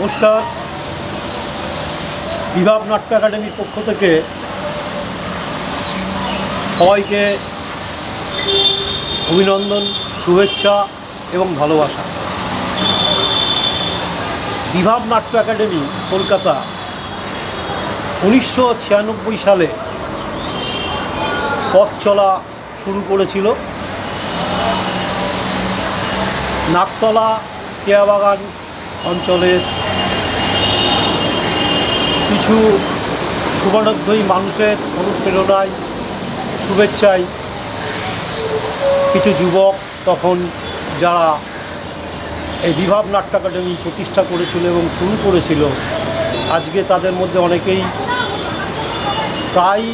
নমস্কার। বিভাব নাট্য একাডেমির পক্ষ থেকে সবাইকে অভিনন্দন, শুভেচ্ছা এবং ভালোবাসা। বিভাব নাট্য একাডেমি কলকাতা 1996 সালে পথ চলা শুরু করেছিল। নাকতলা কেয়াবাগান অঞ্চলের কিছু শুভানুধ্যায়ী মানুষের অনুপ্রেরণায়, শুভেচ্ছায় কিছু যুবক তখন যারা এই বিভাব নাট্য একাডেমি প্রতিষ্ঠা করেছিল এবং শুরু করেছিল, আজকে তাদের মধ্যে অনেকেই প্রায়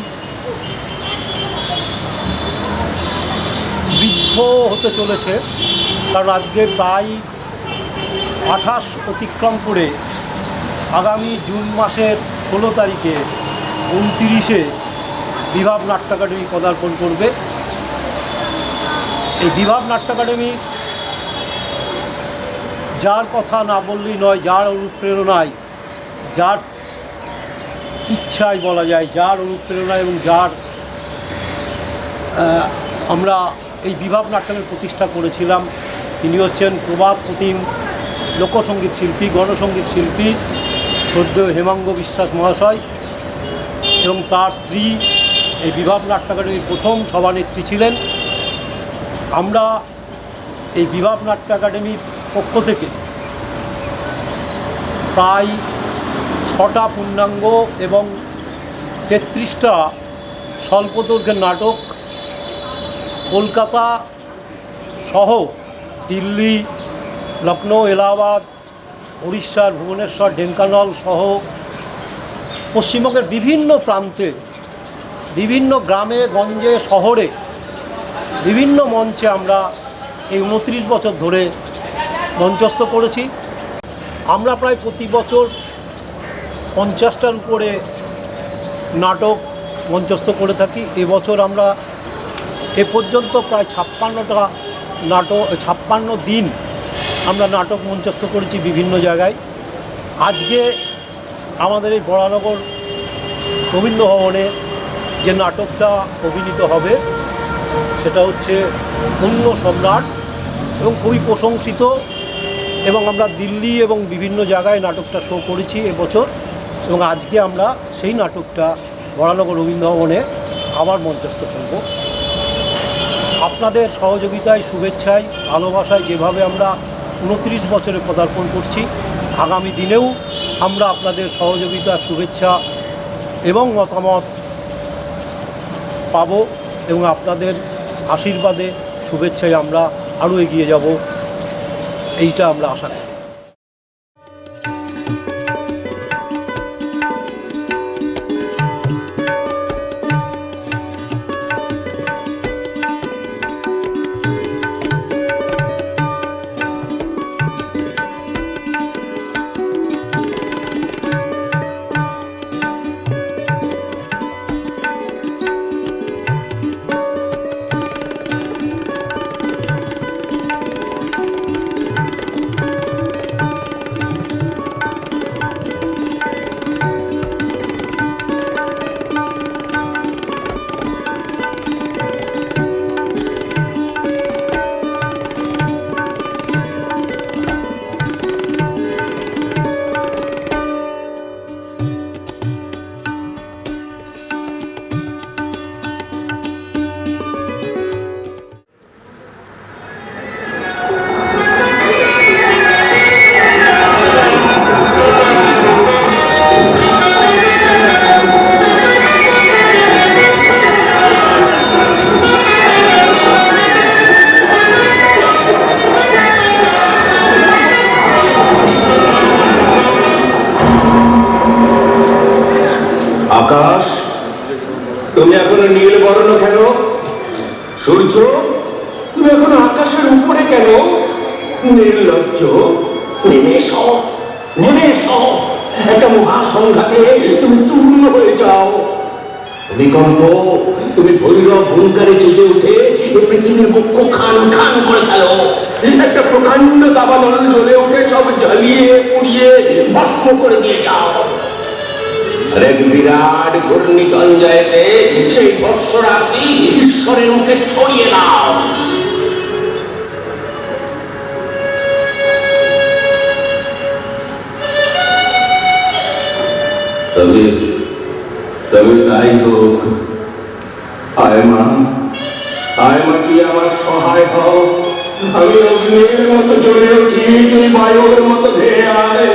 বৃদ্ধ হতে চলেছে, কারণ আজকে প্রায় 28 অতিক্রম করে আগামী জুন মাসের 16 তারিখে 29-এ বিভাব নাট্য একাডেমি পদার্পণ করবে। এই বিভাব নাট্য একাডেমি যার কথা না বললেই নয়, যার অনুপ্রেরণায়, যার ইচ্ছায় বলা যায়, যার অনুপ্রেরণায় এবং যার আমরা এই বিভাব নাট্যের প্রতিষ্ঠা করেছিলাম, তিনি হচ্ছেন প্রবাদ প্রতিম লোকসঙ্গীত শিল্পী, গণসঙ্গীত শিল্পী শ্রদ্ধেয় হেমাঙ্গ বিশ্বাস মহাশয় এবং তার স্ত্রী এই বিভাব নাট্য একাডেমির প্রথম সভানেত্রী ছিলেন। আমরা এই বিভাব নাট্য একাডেমির পক্ষ থেকে প্রায় 6টা পূর্ণাঙ্গ এবং 33টা স্বল্পদৈর্ঘ্যের নাটক কলকাতা সহ দিল্লি, লখনৌ, এলাহাবাদ, উড়িষ্যার ভুবনেশ্বর, ঢেঙ্কানাল সহ পশ্চিমবঙ্গের বিভিন্ন প্রান্তে, বিভিন্ন গ্রামে গঞ্জে শহরে, বিভিন্ন মঞ্চে আমরা এই 29 বছর ধরে মঞ্চস্থ করেছি। আমরা প্রায় প্রতি বছর 50টার উপরে নাটক মঞ্চস্থ করে থাকি। এবছর আমরা এ পর্যন্ত প্রায় 56টা নাটক, 56 দিন আমরা নাটক মঞ্চস্থ করেছি বিভিন্ন জায়গায়। আজকে আমাদের এই বরানগর রবীন্দ্র ভবনে যে নাটকটা অভিনীত হবে সেটা হচ্ছে অন্য সম্রাট, এবং খুবই প্রশংসিত, এবং আমরা দিল্লি এবং বিভিন্ন জায়গায় নাটকটা শো করেছি এবছর, এবং আজকে আমরা সেই নাটকটা বরানগর রবীন্দ্র ভবনে আবার মঞ্চস্থ করব। আপনাদের সহযোগিতায়, শুভেচ্ছায়, ভালোবাসায় যেভাবে আমরা 29 বছরে পদার্পণ করছি, আগামী দিনেও আমরা আপনাদের সহযোগিতা, শুভেচ্ছা এবং মতামত পাব, এবং আপনাদের আশীর্বাদে, শুভেচ্ছায় আমরা আরও এগিয়ে যাব, এইটা আমরা আশা করি। আকাশ, তুমি এখনো নীল বর্ণ কেন? সূর্য, তুমি এখনো আকাশের উপরে কেন? নির্লজ্জ, নেমে এসো, নেমে এসো। একটা মহাসংঘাতে তুমি চূর্ণ হয়ে যাও। ভূমিকম্প, তুমি ভৈরব হুঙ্কারে চেপে উঠে এই পৃথিবীর বক্ষ খান খান করে ফেলো। একটা প্রকাণ্ড দাবানল জ্বলে উঠে সব জ্বালিয়ে পুড়িয়ে ভস্ম করে দিয়ে যাও। আর এক বিরাট ঘূর্ণিঝঞ্ঝা এসে সেই ভস্ম রাশি ঈশ্বরের মুখে ছড়িয়ে দাও। তবে তবে তাই হোক। আয় মা, আয় মা, তুই আমার সহায় হও। আমি অগ্নির মতো জ্বলে উঠি, তুই বায়ুর মতো ধেয়ে আয়।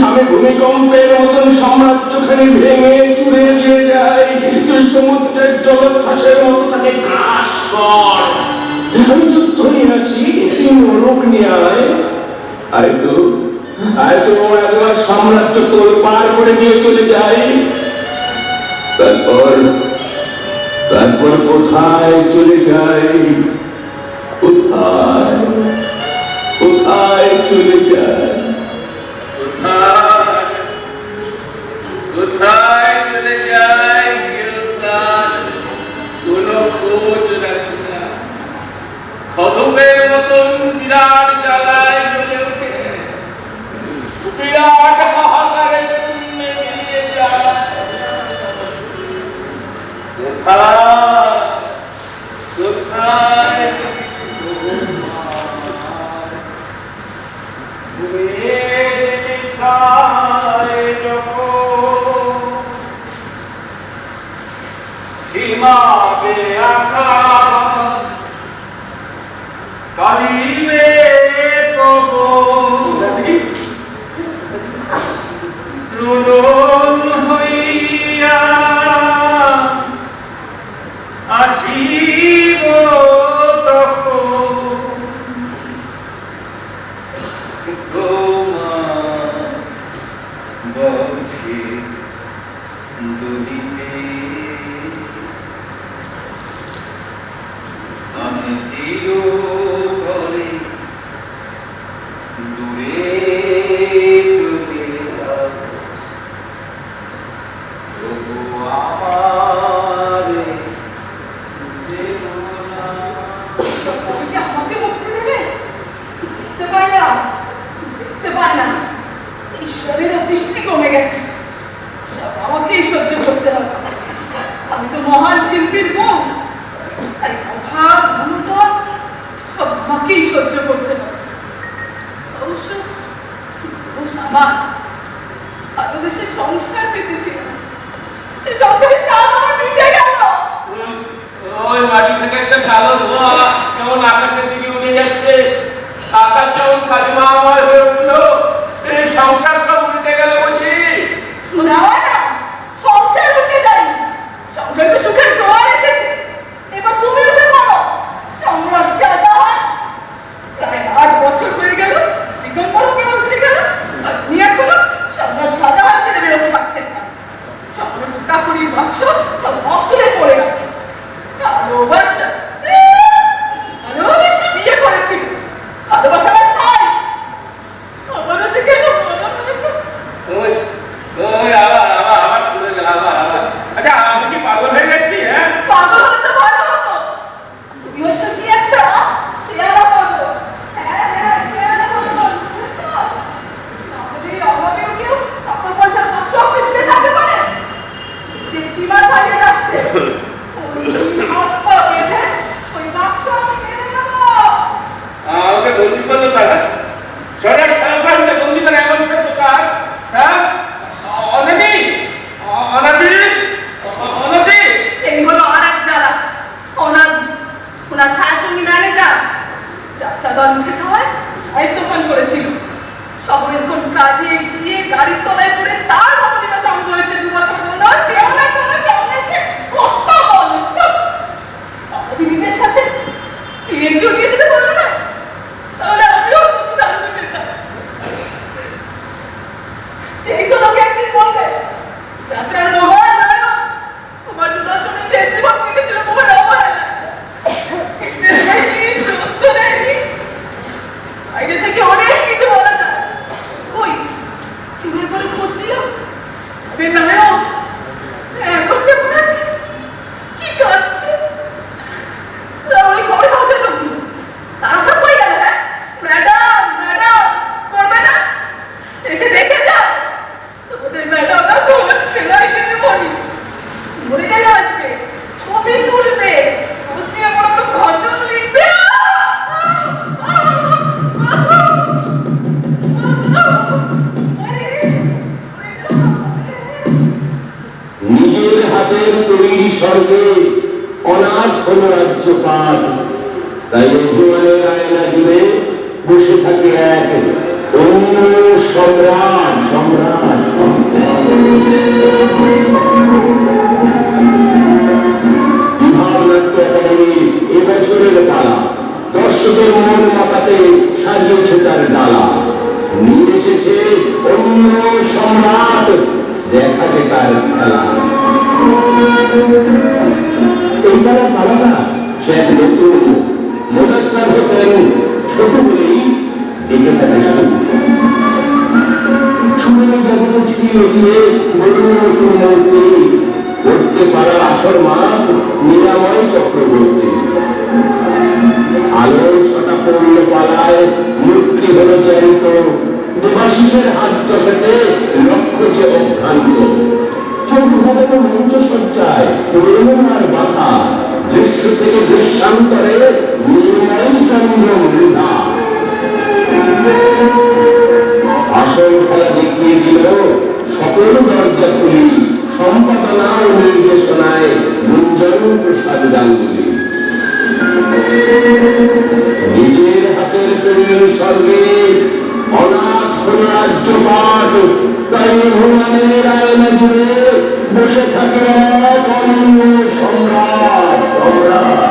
আমি ভূমিকম্পের মতন সাম্রাজ্যখানি ভেঙে চুরে দিয়ে যাই, তুই সমুদ্রের জলোচ্ছ্বাসের মতো তাকে গ্রাস কর। আমি যুদ্ধ নিয়ে আসি, তুই নরক নিয়ে আয়। আয় তো, আয় তো, একবার সাম্রাজ্য তোর পার করে নিয়ে চলে যাই। তারপর তারপর কোথায় চলে যাই? কোথায় কোথায় চলে যায়? কোথায় চলে যায় কোনো খোঁজ রাখি না। খদকের মতন বিরাট জ্বালায় জ্বলে ওঠে, বিরাট হাহাকারে মিলিয়ে যায়। কোথায় সীমাবে আকাশ কালিবে রোদন হইয়া আসিব তখন তোমার বংশে দুলিতে আমি চিরতরে দূরে চলে যাব। তবু আমারে দেব না। তুমি যে আমাকে মুক্তি দেবে? দেখতে পাই না, দেখতে পাই না। ঈশ্বরের দৃষ্টি কমে গেছে, সব আমাকেই সহ্য করতে হবে। আমি তো মহান শিল্পীর বোন, তাই অভাব অনটন সব আমাকেই সহ্য করতে হবে। অবশ্য আমার ভালোবেসে সংসার পেতেছিল, সে সংসারে সাপ আমার মিটে গেল। ওই মাটি থেকে একটা কালো ধোঁয়া কেমন আকাশের দিকে উঠে যাচ্ছে। আকাশ কেমন কালিমাময় হয়ে উঠলো। এই সংসার সব উল্টে গেল বুঝি। না না, সংসার উঠে যায়নি, সংসার তো সুখের জোয়ার এসেছে। এবার তুমি উঠে পড়ো। সম্রাট শাহজাহান প্রায় 8 বছর হয়ে গেল দিগম্বর করে উঠে গেল, আর আপনি এখনো সম্রাট শাহজাহান ছেড়ে বেরোতে পারছেন না। সম্রাট কাকুরির বাক্স সব অকুলে পড়ে আছে। ভালোবাসা, ভালোবাসা বিয়ে করেছিল, ভালোবাসাটা চাই। আমারও যে কেন ওই ওই আবার আবার আবার শুরু হয়ে গেল। আবার আবার আচ্ছা, আমি কি পাগল হয়ে যাচ্ছি? হ্যাঁ, পাগল হলে তো ভালো হতো। তুমি হচ্ছে কি একটা শেয়ারা পাগল। হ্যাঁ হ্যাঁ, শেয়ারা পাগল। আমাদের অভাবেও কেউ টাকা পয়সার বাক্স পিছনে থাকতে পারে, যে সীমা ছাড়িয়ে যাচ্ছে। ওই হাত পা বেঁধে ওই বাক্স আমি কেড়ে নেবো। আমাকে বন্দি করলো তারা। সরার সারাসারিতে বন্দি করে এমন সে দোকান। হ্যাঁ, অনাদি অনাদি অনাদি। এই হলো আর এক জ্বালা, ওনার ছায়াসঙ্গী ম্যানেজার যাত্রা দল মুখে ছাওয়ায় আয়ত্তফান করেছিল। শহরের কোন কাজে গিয়ে গাড়ির তলায় পড়ে তার অবলীলা সঙ্গ হয়েছে 2 বছর হলো। সেও না কোনো সামনেছে কথা বলে। আমাদের নিজের সাথে প্রিয়েন্দ্র দিয়ে যেতে বললো না, তাহলে আমিও জানতে পেতাম। সেই তো লোকে একদিন বলবে যাত্রার মহান নায়ক তোমার দুর্দর্শনের শেষ জীবন কেটেছিল তোমার অবহেলা। বাইরে থেকে অনেক কিছু বলা যায়। ওই চুরের পরে খোঁজ নিল নায়ক এখন কেমন আছে? স্বর্গে অনাজ হলো রাজ্যপাল। তাই অভিমানের আয়না জুড়ে বসে থাকে এক অন্য সম্রাট সম্রাট বিভাগনাট্য একাডেমির এবছরের পালা দর্শকের মন মাতাতে সাজিয়েছে তার ডালা। নিয়ে এসেছে অন্য সম্রাট, দেখাতে তার খেলা। এইবার পালাটা সে এক নতুন মুদাসসার হোসেন, ছোট বলেই ডেকে তাকে সুরের জগতে ছুঁয়ে গিয়ে বলল নতুন মূর্তি, করতে পারার আসর মাঠ নিরাময় চক্রবর্তী। আলোর ছটা পড়ল পালায়, মূর্তি হলো জ্যান্ত, দেবাশিসের হাত চটাতে লক্ষ্য যে অভ্রান্ত। চোখ হবে তো মঞ্চ সজ্জায় করুণার বাধা, দৃশ্য থেকে দৃশ্যান্তরে নির্মল চন্দ্র মৃধা। আসল খেলা দেখিয়ে দিল সকল দরজা খুলি, সম্পাদনা ও নির্দেশনায় গুঞ্জন প্রসাদ গাঙ্গুলি। নিজের হাতের তৈরি স্বর্গে অনাথ হল রাজ্যপাট, তাই ভুবনের আয়না জুড়ে বসে থাকে এক অন্য সম্রাট সম্রাট।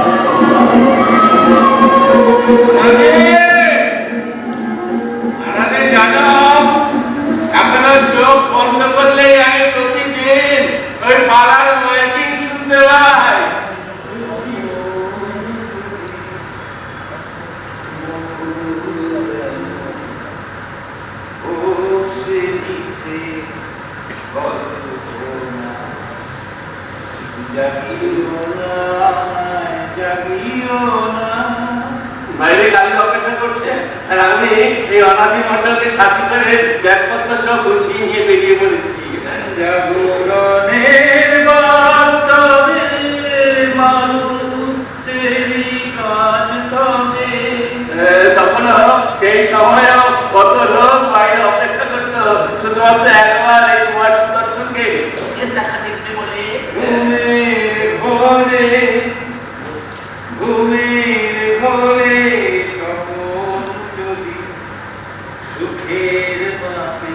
এখনো চোখ বন্ধ করলেই আমি প্রতিদিন ওই পাড়ার মাইকিং শুনতে পাই। বাইরে গাড়ি অপেক্ষা করছে আর আমি এই অনাদি মন্ডলকে সাথী করে ব্যাগপত্র সব গুছিয়ে নিয়ে বেরিয়ে পড়েছি। জাগরণের বাস্তবে মানুষেরই কাজ তবে। তখনও সেই সময়ও কত লোক বাইরে অপেক্ষা করতো শুধুমাত্র একবার এই কুমার সুদর্শনকে দেখা দেখতে বলে। ঘুমের ঘোরে ঘুমের ঘোরে স্বপন যদি সুখের পাপে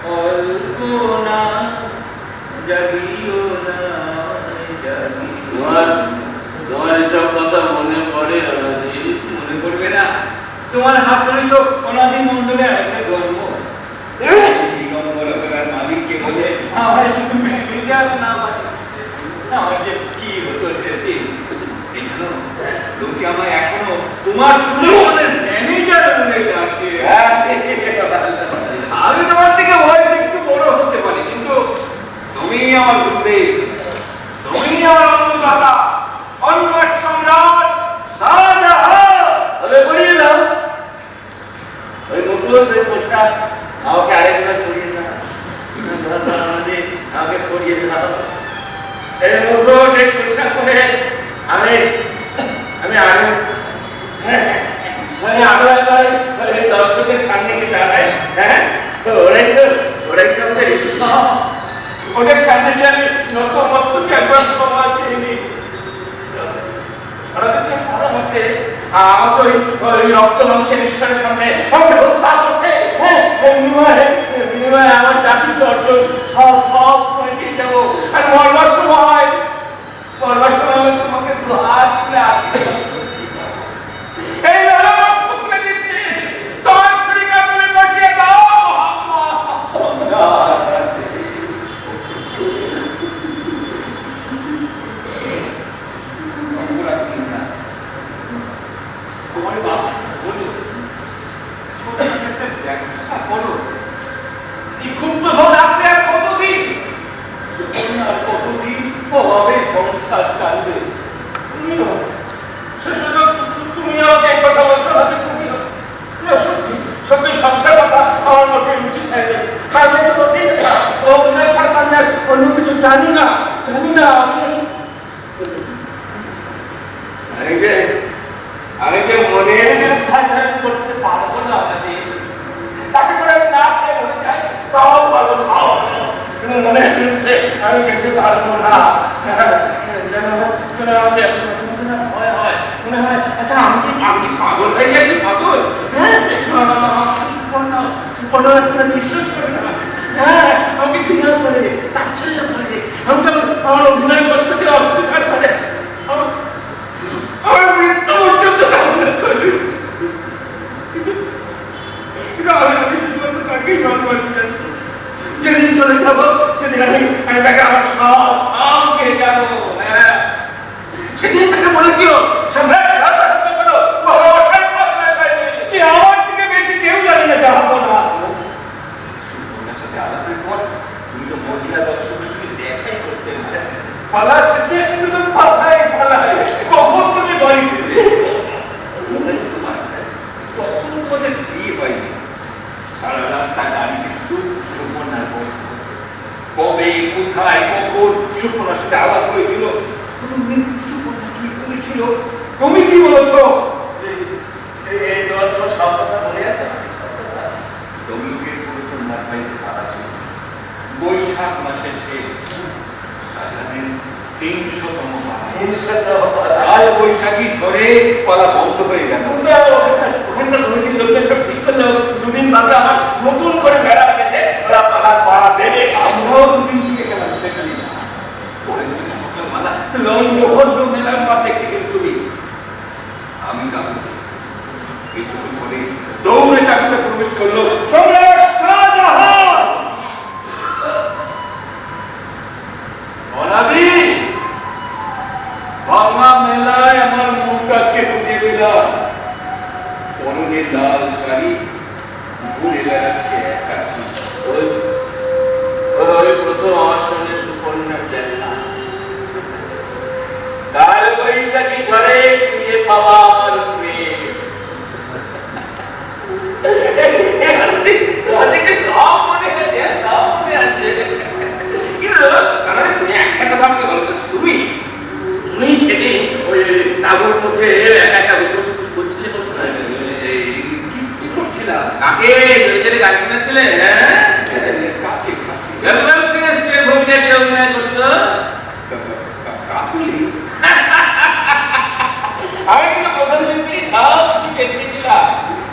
কল্পনা জাগিও না জাগিও। তোমার এসব কথা মনে পড়ে? মনে পড়বে না? তোমার হাত ধরে তো অনাদি মন্ডলে একটা জন্ম। মালিককে বলে আমার শুধু ম্যানেজার না, আমার যে কি হতো সেদিন। লোকে আমায় এখনো তোমার সুন্দর ম্যানেজার বলে ডাকে। আমি তোমার থেকে বয়সে একটু বড় হতে পারি, কিন্তু তুমি আমার গুরুদেব, তুমি আমার অন্নদাতা, অন্বের সম্রাট শাহজাহান। তবে পড়িয়ে দাও ওই মুকুল পোশাক, আমাকে আরেকবার পড়িয়ে দাও, আমাকে পড়িয়ে দাও। এই মুকুল পোশাক করে আমি আরো আরো একবার দর্শকের সামনে গিয়ে দাঁড়াই। হ্যাঁ, ওরাই তো ওদের সামনে গিয়ে আমি নতুন বস্তুকে একবার ক্ষমা চেয়ে নিই। আমাকে ওই রক্ত মাংসের ঈশ্বরের সামনে আমাকে হত্যা করতে, বিনিময়ে আমার জাতি অর্জন সব করে দিয়ে যাবো। আর মরবার সময় আমি তোমাকে হাত তুলে এই খুলে দিচ্ছি, তোমার ছুরিকা তুমি বাঁচিয়ে দাও। তোমার বাবা বলো একটা ব্যবসা করো, খুব তো ধর রাখবে আর কতদিন, আর কতদিন হবে সংসার টানবে। তুমি আমাকে এই কথা বলছো, সত্যি সংসার কথা আমার মোটেই উচিত হয়নি। অন্য কিছু জানি না আমি যে মনের বিরুদ্ধাচারণ করতে পারবো না। তাকে করে আমি না খেয়ে মনে যাই, তাও পারবো না। মনের বিরুদ্ধে আমি যেতে পারবো না। মানে আমাদের এত মাঝে মাঝে না ভয় হয়, মনে হয় আচ্ছা আমি কি পাগল হয়ে গেছি, পাগল? হ্যাঁ, সুপর্ণা একটা বিশ্বাস করে না, হ্যাঁ আমাকে ঘৃণা করে, তাচ্ছিল্য করে, আমাকে আমার অভিনয় সত্যকে অস্বীকার করে, আমার মৃত্যু পর্যন্ত কামনা করে। যেদিন চলে যাবো সেদিন আমি তাকে আমার সব দিয়ে যাবো। সেদিন তাকে বলে দিও সম্রাট সে আমার থেকে বেশি কেউ জানে না, যাবো না। সাথে আলাপের পর তুমি তো মহিলা দর্শকের সঙ্গে দেখাই করতে পালার শেষে তুমি তো পালায় পালায়, কখন তুমি বাড়ি ফিরবে? তোমার তখন তোমাদের বিয়ে হয়নি, সারা রাস্তা গাড়িতে শুধু সুপর্ণার কবে কোথায় কখন সুপর্ণার সাথে আলাপ হয়েছিল, সুপর্ণা কি বলেছিল, তুমি কি বলেছ, সব কথা মনে আছে? তমলুকের পুরাতন বাড়িতে পাড়া ছিল, বৈশাখ মাসের শেষ, শাহজাহানের ৩০০তম কাল বৈশাখী ঝড়ে পালা বন্ধ হয়ে গেল। ওখানকার কমিটির লোকদের সব ঠিক করলো, দুদিন বাদে আমার নতুন করে বেড়া বেঁধে ওরা পালা পাড়া বেঁধে আমরাও দুদিন থেকে গেলাম সেখানে। লঙ্ঘ মেলার পর দেখতে গেলে তুমি আমি যাবো, কিছুক্ষণ পরে দৌড়ে তাকে প্রবেশ করলো সম্রাট শাহজাহান। অনাদি বাংলা মেলায় আমার মুমতাজকে খুঁজে পেলাম, পরনে লাল শাড়ি, ঘুরে বেড়াচ্ছে একা। ওই প্রথম আমার সঙ্গে সুপর্ণার দেখা, কাল বৈশাখী ঝড়ে কুড়িয়ে পাওয়া আমার প্রেম। সব মনে আছে, সব মনে আছে। কিন্তু তুমি একটা কথা আমাকে বলো তো, তুমি সেদিন ওই তাবুর মধ্যে একা একা বসে বসে কি করছিলে? কি করছিলাম? কাকে জোরে জোরে গান শোনাচ্ছিলে? হ্যাঁ, ভূমিকাটি অভিনয় করতো কাকুলি। আমি কিন্তু প্রথম দিন সব কিছু দেখেছিলাম,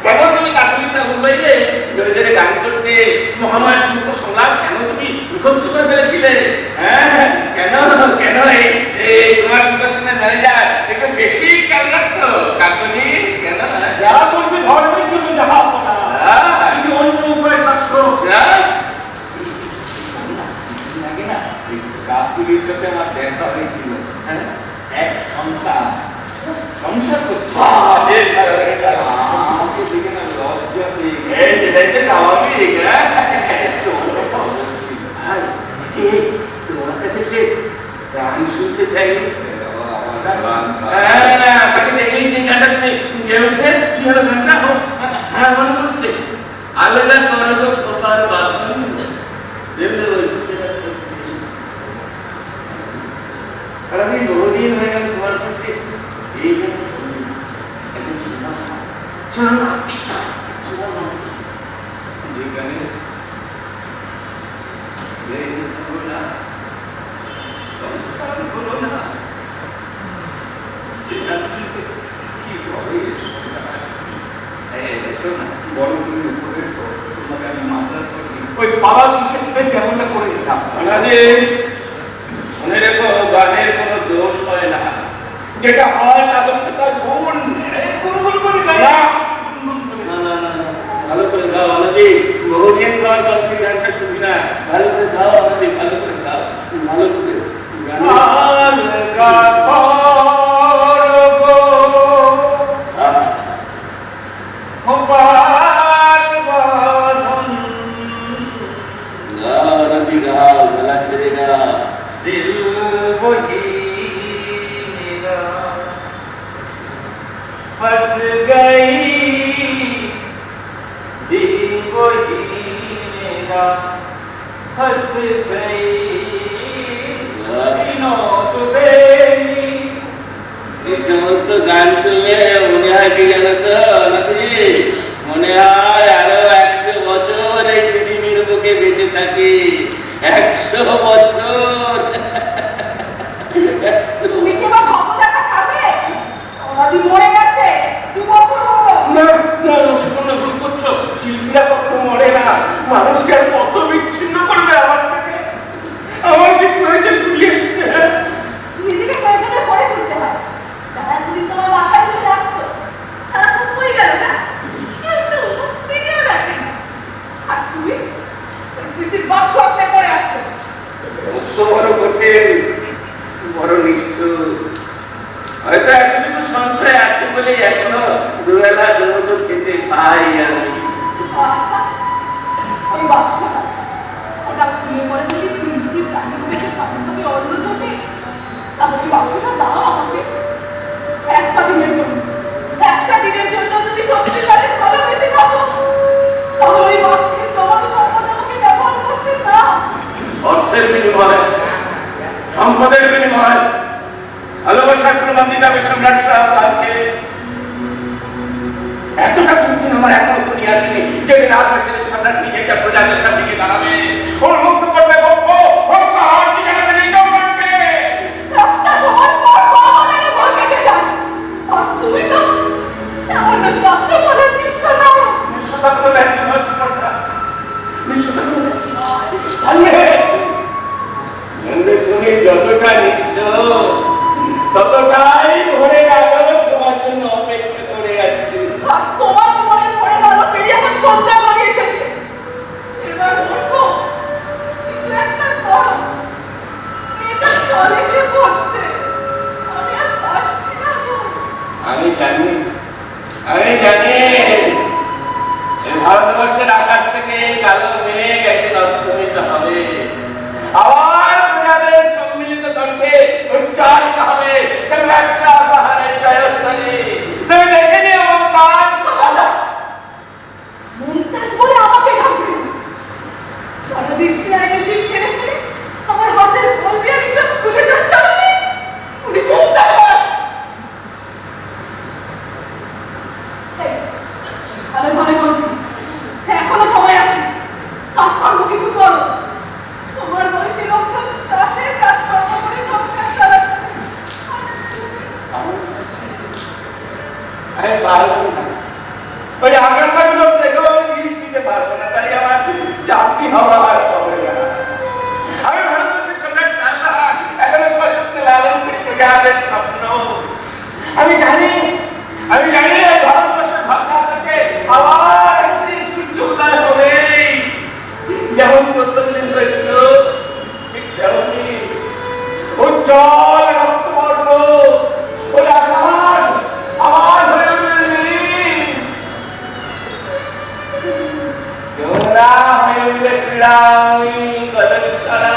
কেন তুমি কাকুলিটা বলবে জোরে জোরে গান করতে, মহামায়ের সমস্ত সংলাপ কেন তুমি মুখস্থ করে ফেলেছিলে? হ্যাঁ, কেন কেন এই তোমার সুদর্শনের ম্যানেজার একটু বেশি খেয়াল রাখতো কাকুলি? কেন যা বলছি ধর্মের জন্য যাহা না, কিন্তু অন্য উপায় থাকতো নাকি না? কাকুলির সাথে আমার দেখা হয়েছিল, হ্যাঁ, এক সন্তান সংসার করছে, আমাকে দেখে না লজ্জা পেয়ে স্বাভাবিক। তোমার কাছে সে গান শুনতে চাই, তাকে দেখলেই যে গানটা তুমি গেয়ে উঠে কি হলো গানটা? হ্যাঁ মনে করছে আলাদা করবো তোমার বাবা আমি বহুদিন হয়ে গেল তোমার কাছে এই ওই পাড়ার শিশুদের যেমনটা করে দিতাম। মনে রেখো, গানের কোনো দোষ হয় না, যেটা হয় তা হচ্ছে তার গুণ। ভালো করে গাও আমাকে, বহুদিন সময় কলসি গানটা শুনি না, ভালো করে গাও আমাকে, ভালো করে গাও, ভালো করে दिल वही मेरा फंस गई, दिल वही मेरा फंस गई, विनोद बेनी। এই সমস্ত গান শুনলে মনে হয় কি জানো তো নাতি, মনে হয় আরো 100 বছর এই পৃথিবীর বুকে বেঁচে থাকি। 100 বছর। তুমি কি আমার আচ্ছা, ওই বাক্সটা ওটা খুলে পরে যদি তিনটি প্রাণীগুলোকে স্বাধীনভাবে অন্ন জোটে, তাহলে ওই বাক্সটা দাও আমাকে। একটা দিনের জন্য, একটা দিনের জন্য যদি সত্যিকারের ভালোবেসে থাকো, তাহলে ওই বাক্সের জমানো সম্পদ আমাকে ব্যবহার করতে দাও। অর্থের বিনিময়, সম্পদের বিনিময়, ভালোবাসার প্রমাণ দিতে হবে সম্রাট সাহেবকে। এতটা কোনদিন আমার এখনো তুমি আসেনি, যেদিন আসবে সেদিন সম্রাট নিজেকে প্রজাদের সামনে গিয়ে দাঁড়াবে, ওর মুক্ত করবে গল্প, ওর তাহার ঠিকানাতে নিজেও রাখবে। একটা সময় পর ভগবানের ঘর কেটে যায়, আর তুমি তো সামান্য যত্ন করে নিঃস্ব নাও। নিঃস্বতা কোনো ব্যক্তি নয়, নিঃস্বতা কোনো ব্যক্তি নয়। জানবে, তুমি যতটা নিঃস্ব, ততটাই ভরে গেল তোমার জন্য অপেক্ষা করে আছি। আর তোমার জীবনের পরে ভালো পেরিয়ে এখন সন্ধ্যা করে এসেছে। এবার বলবো, কিছু একটা করো। এটা চলেছে পড়ছে, আমি আর পারছি না গো। আমি জানি, আমি জানি, এই ভারতবর্ষের আকাশ থেকে কালো মেঘ একদিন অস্তমিত হবে, আবার প্রজাদের সম্মিলিত কণ্ঠে উচ্চারিত হবে সম্রাট শাহজাহানের জয়ধ্বনি। তুমি দেখে নিও মুমতাজ। মুমতাজ বলে আমাকে ডাকবে না। সারাদিন সেলাই মেশিন ফেলে ফেলে আমার হাতের বলবিয়ারি চোখ খুলে যাচ্ছে, উনি মুমতাজ বানাচ্ছে। এই, ভালো ভালো বলছি, এখনো সময় আছে, কাজকর্ম কিছু করো। তোমার বয়সী লোকজন চাষের কাজকর্ম করে সংসার চালাচ্ছে। আমি পারবো না, ওই আগাছাগুলো দেখেও আমি বীজ দিতে পারবো না, তাই আমার চাষি হওয়া আর হবে না। আমি ভারতবর্ষের সম্রাট শাহজাহান এখনো সযত্নে লালন করি প্রজাদের স্বপ্ন। আমি জানি, আমি জানি এই ভারতবর্ষের ভাবনা থেকে আবার একদিন সূর্য উদয় হবে। যেমন প্রথম দিন হয়েছিল, ঠিক তেমনই উজ্জ্বল রক্তবর্ণ ওই আকাশ আবার হয়ে উঠবে। যমুনা হয়ে উঠবে ক্রীড়াময়ী গগনছড়া,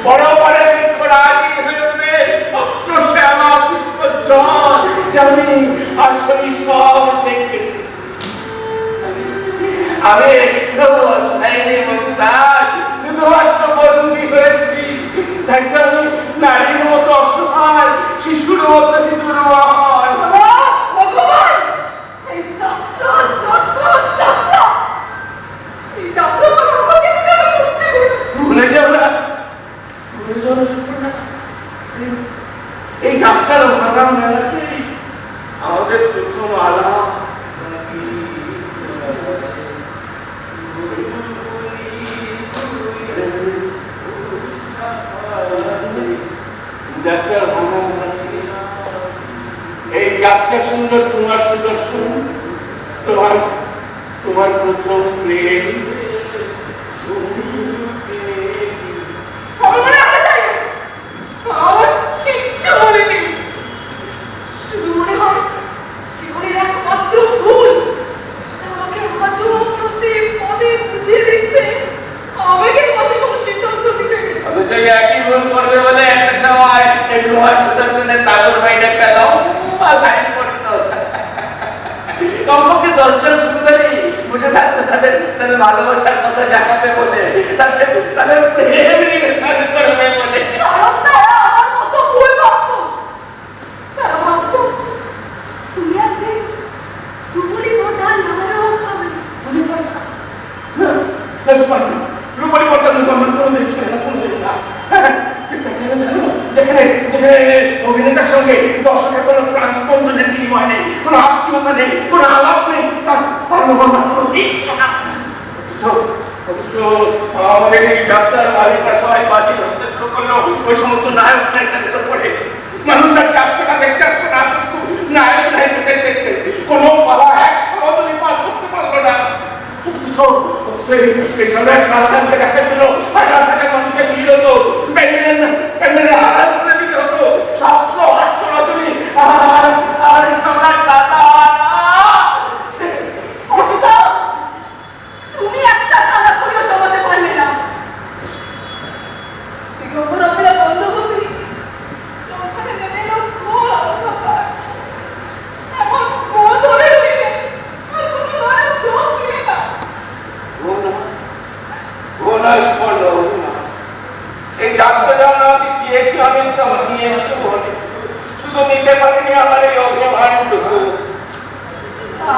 বড় বড় বৃক্ষরাজি হয়ে উঠবে পত্রশ্যামা পুষ্পোজ্জ্বল, যেমনি আসলে সব দেখেছি। আমি একটু অধ্যায়নে মুমতাজ শুধুমাত্র বন্দী হয়েছি, তাই তো আমি নারীর মতো অসহায়, শিশুর মতো দুর্বল। ভগবান, এই যাত্রা যাত্রা যাত্রা, এই যাত্রা করে আমাকে কিভাবে মুক্তি দেবে? ভুলে যাও না, ভুলে যাও না সুপর্ণা। এই যাত্রার ভাঙা মেলাতেই আমাদের প্রথম আলাপ। যাত্রার ভাঙা মেলাতে এই যাত্রা সুন্দর তোমার সুদর্শন, তোমার তোমার প্রথম প্রেম। আমি মনে রাখতে চাই না। আমার কিচ্ছু মনে নেই। শুধু মনে হয় জীবনের একমাত্র ভুল যা আমাকে আজও প্রতি পদে বুঝিয়ে দিচ্ছে আবেগের বশে কোনো সিদ্ধান্ত নিতে গেলে। অথচ একই ভুল করবে বলে একটা সময় এই লোহার সুদর্শনের তাগর বাইরে একটা লম্বা লাইন করতো। কমপক্ষে 10 জন সুন্দরী বসে থাকতো তাদের তাদের ভালোবাসার কথা জানাতে বলে, তাদের প্রেম নিবেদন করবে বলে। কারণ তারা আমার মতো ভুল ভাবতো। তারা ভাবতো তুমি একদিন রূপলি মোটা নারক হবে। রূপালী পর্দা কোনোদিন ছিল না, কোনোদিন না। যেখানে যেখানে অভিনেতার সঙ্গে দর্শকের কোনো প্রাণস্পন্দনের বিনিময় নেই, কোনো আত্মীয়তা নেই, কোনো আলাপ নেই, তার কোনো ইচ্ছা না। অথচ আমাদের এই যাত্রার মালিকরা সবাই বাজি ধরতে শুরু করলো ওই সমস্ত নায়ক নায়িকাদের উপরে। মানুষ আর যাত্রাটা দেখতে আসতো না, নায়ক নায়িকাদের দেখতে কোনো পালা 100 বদলে পার করতে পারলো না। এই সম্রাট শাহজাহানকে দেখার জন্য হাজার হাজার মানুষের ভিড় হতো, প্যান্ডেলের আড়াল করে দিতে হতো 700-800 রজনী। আর সম্রাট শাহজাহান বিলাসপূর্ণ অভিমান। এই যাত্রা দিয়েছি আমি, তোমার নিয়েছি বলে শুধু নিতে পারিনি আমার এই অভিমানটুকু।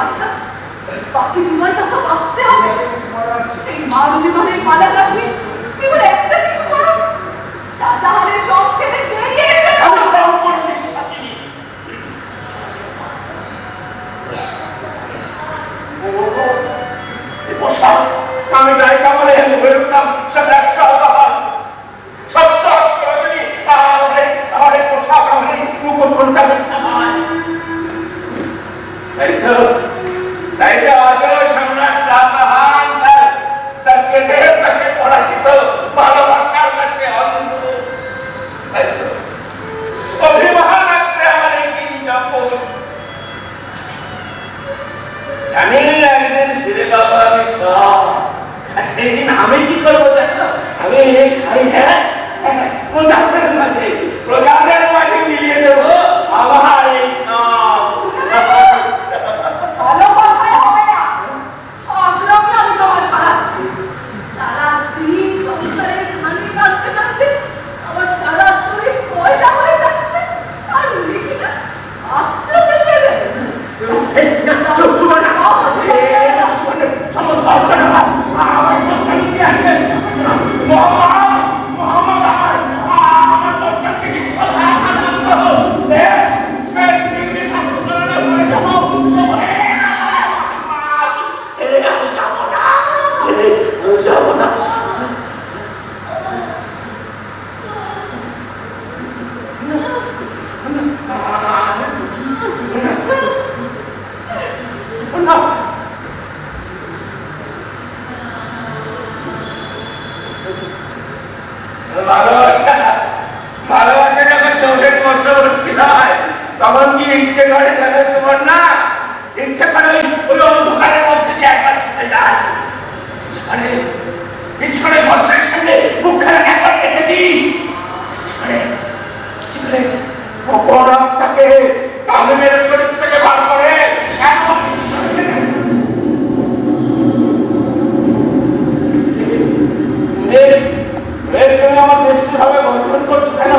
আচ্ছা, বাকি জীবনটা তো বাঁচতে হবে। এই মান অভিমানের পালা রাখবি, এবার একটা কিছু করো। শাহজাহানের সব ছেড়ে বেরিয়ে এসে আমি সব করে দিতে থাকিনি। এই পোশাক আমি নায়িকা বলে হয়ে উঠতাম সম্রাট শাহজাহান। সব সরজনী আমার এই পোশাক আমি মুকুট কোনটা মিথ্যা নয়। তাই তো আজও সম্রাট শাহজাহান তার চেটের কাছে পরাজিত, ভালোবাসার কাছে অন্ধ। অভিমান রাখতে আমার এই দিন যাপন। আমি একদিন ফিরে পাবো আমি সব। আর সেই দিন আমি কি করবো জানো? আমি খাই হ্যাঁ প্রজাদের মাঝে মিলিয়ে দেবো আমার এই সব। ভালো কথাই হবে না। অগ্রমে আমি তোমার ছাড়াচ্ছি। সারাদিন সংসারের ঘানি কাটতে কাটতে আমার সারা শরীর ময়লা হয়ে যাচ্ছে। আর লিখি না আচ্ছা ফেলে দেবে। ভালোবাসা যখন চোখের বশবর্তী হয় তখন কি ইচ্ছে করে জানো তোমার না? ইচ্ছে করে ওই অন্ধকারের মধ্যে দিয়ে একবার ছুটে যায়। ইচ্ছে করে বছরের সঙ্গে মুখখানা একবার দেখে দিই। ইচ্ছে করে অপরাধটাকে কামের শরীর থেকে বার করে একবার তুমি আমার বেশি ভাবে গঠন করছো কেন?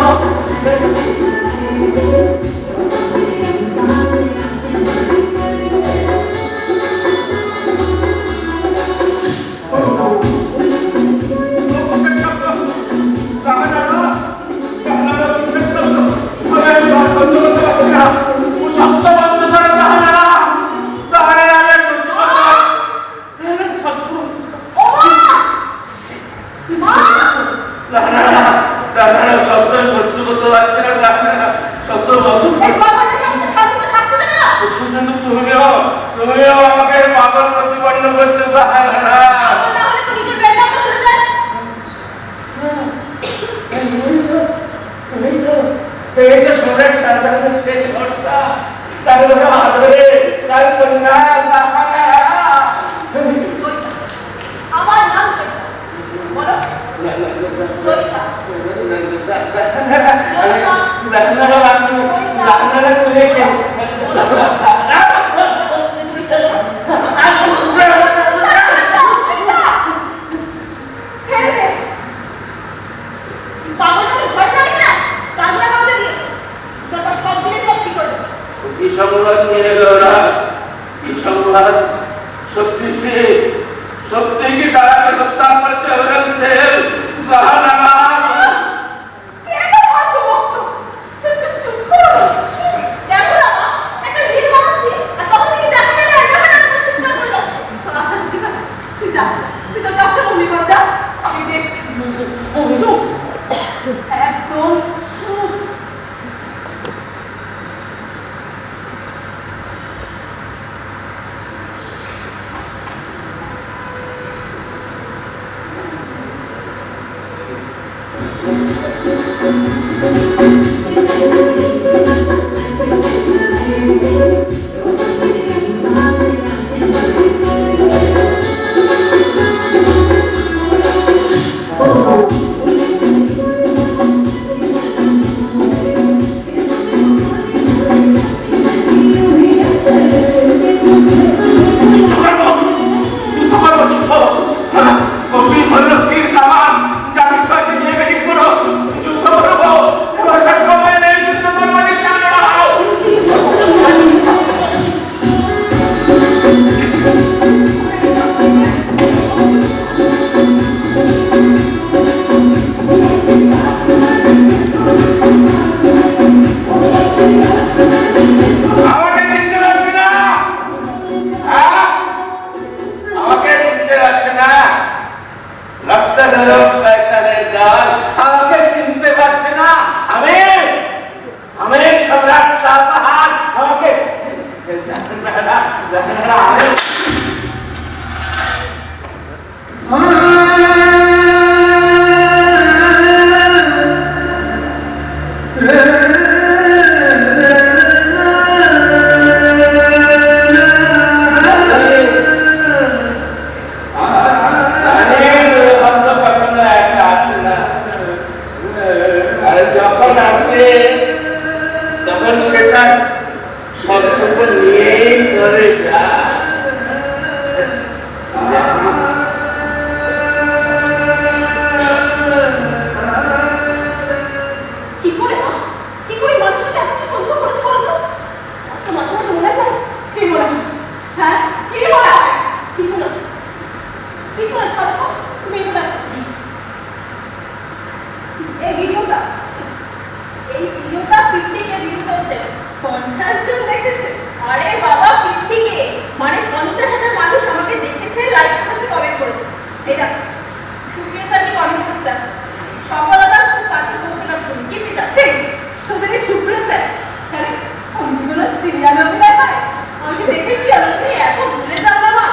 তুমিও আমাকে পাগল প্রতিপন্ন করতে পারো না। এই তো সম্রাট শাহজাহানের শেষ ভরসা, তার আদরে তার কন্যা আমার নাম বলো। কি সংবাদ নিয়ে এলো ওরা? কি সংবাদ? সত্যি কি তারাকে হত্যা করছে ঔরঙ্গজেব? একদম যখন আসে তখন সেটা সবটুকু নিয়েই করে যা। কি করে মা? কি করে মানুষের কাছে সহ্য করেছে বলো তো? তো মাঝে মাঝে মনে হয় কি মনে হয়? হ্যাঁ, কি মনে হয়? কিছু না, কিছু না, ছাড়ো তো। তুমি এটা দেখো, এই ভিডিওটা 50K ভিউ চলছে। 50 জন দেখেছে? আরে বাবা, 50K মানে 50,000 মানুষ আমাকে দেখেছে, লাইক করেছে, কমেন্ট করেছে। এটা সুপ্রিয়া স্যার কি কমেন্ট করেছে? সফলতা খুব কাছে পৌঁছে গেছে। কি পিতা ঠিক, তোদের এই সুপ্রিয়া স্যার, হ্যাঁ, অন্য কোনো সিরিয়ালে অভিনয় করে? আমি দেখেছি আমি। তুমি এত ভুলে যাও না মা।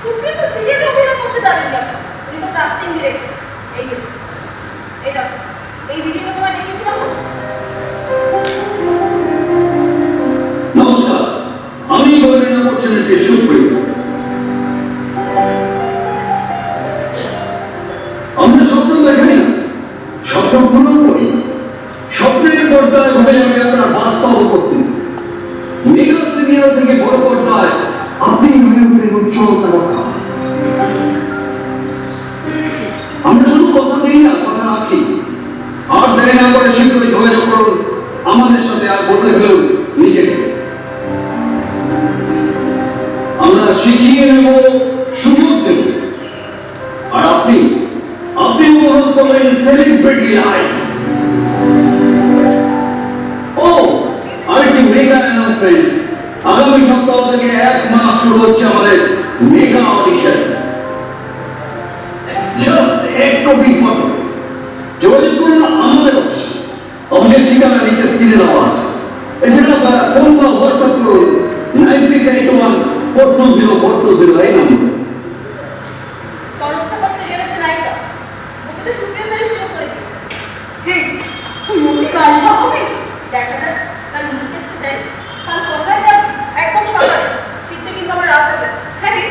সুপ্রিয়া স্যার সিরিয়ালে অভিনয় করতে যাবেন না, উনি তো কাস্টিং ডিরেক্টর। এই যে এটা, এই ভিডিওটা তোমায় দেখিয়েছিলাম না? নমস্কার, আমি গোয়েন্দা অপরচুনিটি সুপ্রিয়। আমরা স্বপ্ন দেখাই না, স্বপ্ন পূরণ করি। স্বপ্নের পর্দায় ঘটে যাবে আপনার বাস্তব উপস্থিতি। মেগা সিরিয়াল থেকে বড় পর্দায় আপনি হয়ে উঠবেন উজ্জ্বল তারকা। আমরা শুধু কথা দিই না, কথা রাখি। আর দেরি না করে শীঘ্রই যোগাযোগ করুন আমাদের সাথে, আর বদলে ফেলুন নিজেকে। আমরা শিখিয়ে নেব, সুযোগ দেব, আর আপনি উপভোগ করবেন সেলিব্রিটি লাইফ। ও, আরেকটি মেগা অ্যানাউন্সমেন্ট, আগামী সপ্তাহ থেকে 1 মাস শুরু হচ্ছে আমাদের মেগা অডিশন। জাস্ট একটু বিজ্ঞাপন, যোগাযোগ করুন আমাদের অফিসে। অফিসের ঠিকানা নিচে স্ক্রিনে দেওয়া আছে। এছাড়া ফোন বা হোয়াটসঅ্যাপ করুন 9681420420 এই নম্বরে। তরুণ ছাপা সিরিয়ালের নায়িকা, ওকে তো সুপ্রিয়া স্যারই সুযোগ করে দিয়েছে। ঠিক, তুমি নায়িকা হবে? দেখা যাক, তার নিজেকে চাই। কাল কোথায় যাবে? একদম সকালে, ফিরতে কিন্তু আমার রাত হবে। হ্যাঁ রে,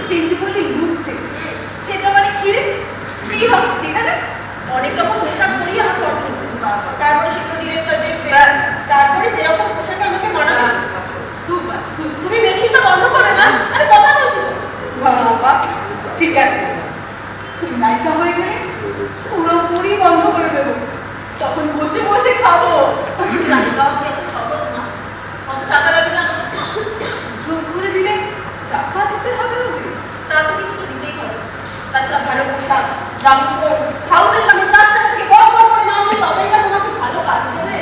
প্রিন্সিপালকে ঘুরতে। সেটা মানে কি রে? ফ্রি হবে সেখানে? অনেক রকম পোশাক পরিয়ে আমার ফটো তুলবে। তারপরে সেগুলো ডিরেক্টর দেখবে, ব্যাস। তারপরে যেরকম পোশাকে আমাকে মানাবে। দুবার। তুমি বেশি তো বন্ধ করবে না, আমি কথা বলছি তো। বাবা, ঠিক আছে। তুমি নায়িকা হয়ে গেলে পুরোপুরি বন্ধ করে দেবো। তখন বসে বসে খাবো। নায়িকা হতে এত সহজ না, কত টাকা লাগবে না? যোগ করে দিলে টাকা দিতে হবে ওকে। তা তো কিছু তো দিতেই হবে। তাছাড়া ভালো পোশাক, দামি ফোন, হাউসের সামনে 4 থেকে গড় গড় করে নামলে তবেই না তোমাকে ভালো কাজ দেবে।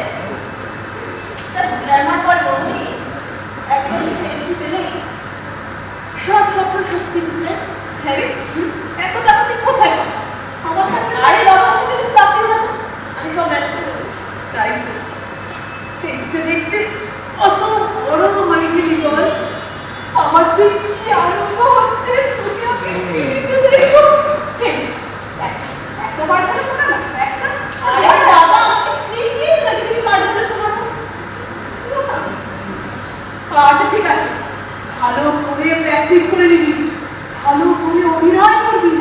তার গ্ল্যামার পর রমণী একদম ফেরত পেলেই সব স্বপ্ন সত্যি বুঝলে। হ্যাঁ রে, এত টাকা তুই কোথায় পাস? আমার কাছে আরে বাবা, তুমি তো চাকরি না, আমি সব ম্যানেজ করে দেবো। তাই তো। দেখতে দেখতে অত বড় হয়ে গেলি বল। আমার যে কি আনন্দ হচ্ছে, তুমি ওকে ফিরতে দেখো। হেই, একটা বার করে শোনা না, একটা। আরে বাবা, আমাকে স্ক্রিপ্ট দিয়েছে নাকি তুমি পারবে না শোনাতে? আচ্ছা ঠিক আছে, ভালো করে প্র্যাকটিস করে নিবি, ভালো করে অভিনয় করবি।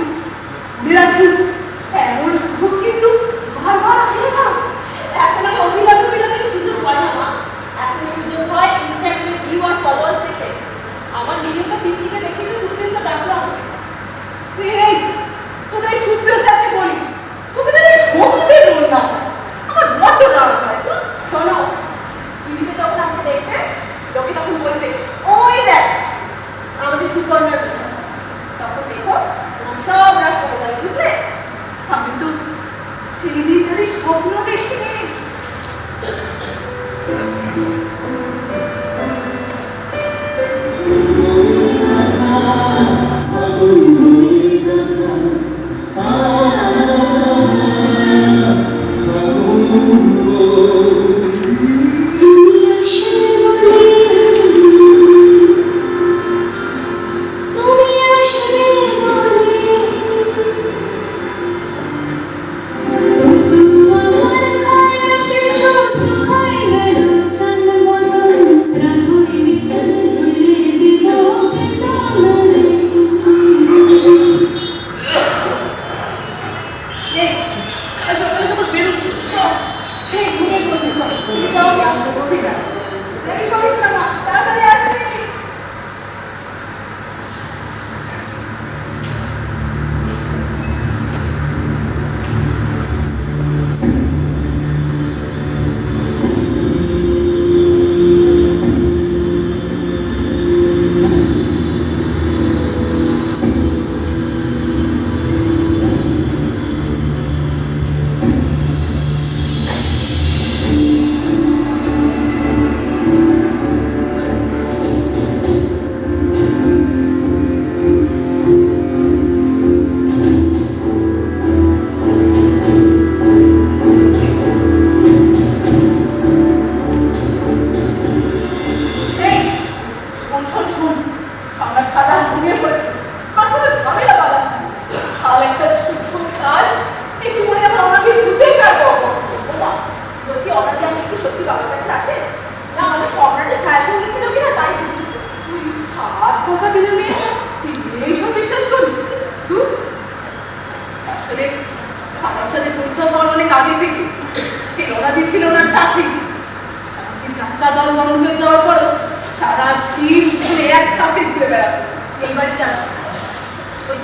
মনে রাখিস, এমন সুযোগ কিন্তু বারবার আসে না। এখন ওই অভিনয় সুযোগ হয় না মা। এখন সুযোগ হয় ইনস্টাগ্রামে ভিউ আর ফলোয়ার্স দেখে। আমার ভিডিওটা 50K দেখে তো সুপ্রিয়া স্যার ডাকলো আমাকে। এই, তোদের সুপ্রিয় স্যারকে বলি, তোকে তো ঠকতে বল না। আমার বড্ড রাগ হয়। শোনো, টিভিতে যখন আমাকে দেখবে, লোকে তখন বলবে, ওই দেখ আমাদের সুপর্ণার বিষয়। তখন দেখো তোমার সব রাগ কমে যাবে, বুঝলে? আমি তো সেই দিনটারই স্বপ্ন দেখিনি।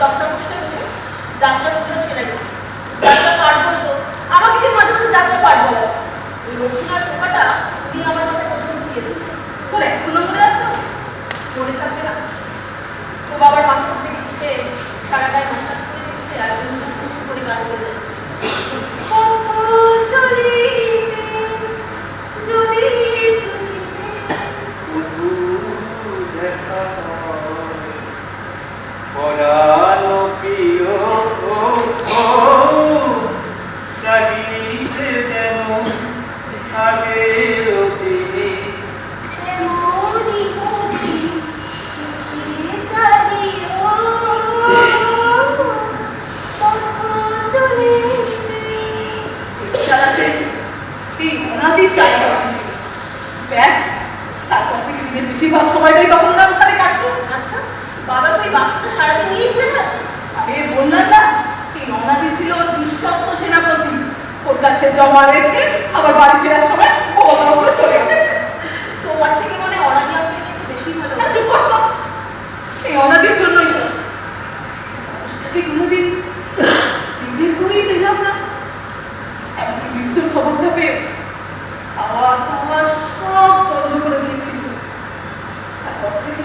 দশটা বসতে বসে যাত্রা বললো ছেড়ে দিই যাত্রা পাঠ বলতো আমাকে কি মাঝে মাঝে যাত্রা পাঠ বলো ওই রবীন্দ্রনাথ পোকাটা উনি আমার মাথায় প্রথম দিয়ে দিচ্ছে তোর এখনো মনে আছে মনে থাকবে না তো বাবার মাথা উঠে দিচ্ছে সারা গায়ে মাসাজ করে দিচ্ছে আর করে গান বলে পরানো প্রিয় কাহিতে যেন আগের দিনে তারপর থেকে দিনের বেশিরভাগ সময়টাই তখন না ওখানে কাটতো। আচ্ছা বাবা তো এই বাক্সটা সারাদিন নিয়ে ঘুরে বেড়াতো আমি বললাম না এই অনাদি ছিল বিশ্বস্ত সেনাপতি ওর কাছে জমা রেখে আবার বাড়ি ফেরার সময় ও চলে গেছে। তোমার থেকে মনে অনাদি আমাকে একটু বেশি ভালো না, চুপ কর তো। এই অনাদির জন্যই তো সাথে কোনোদিন নিজের করেই দিলাম না এমনকি মৃত্যুর খবরটা পেয়ে খাওয়া খাওয়া সব বন্ধ করে দিয়েছিল। তারপর থেকে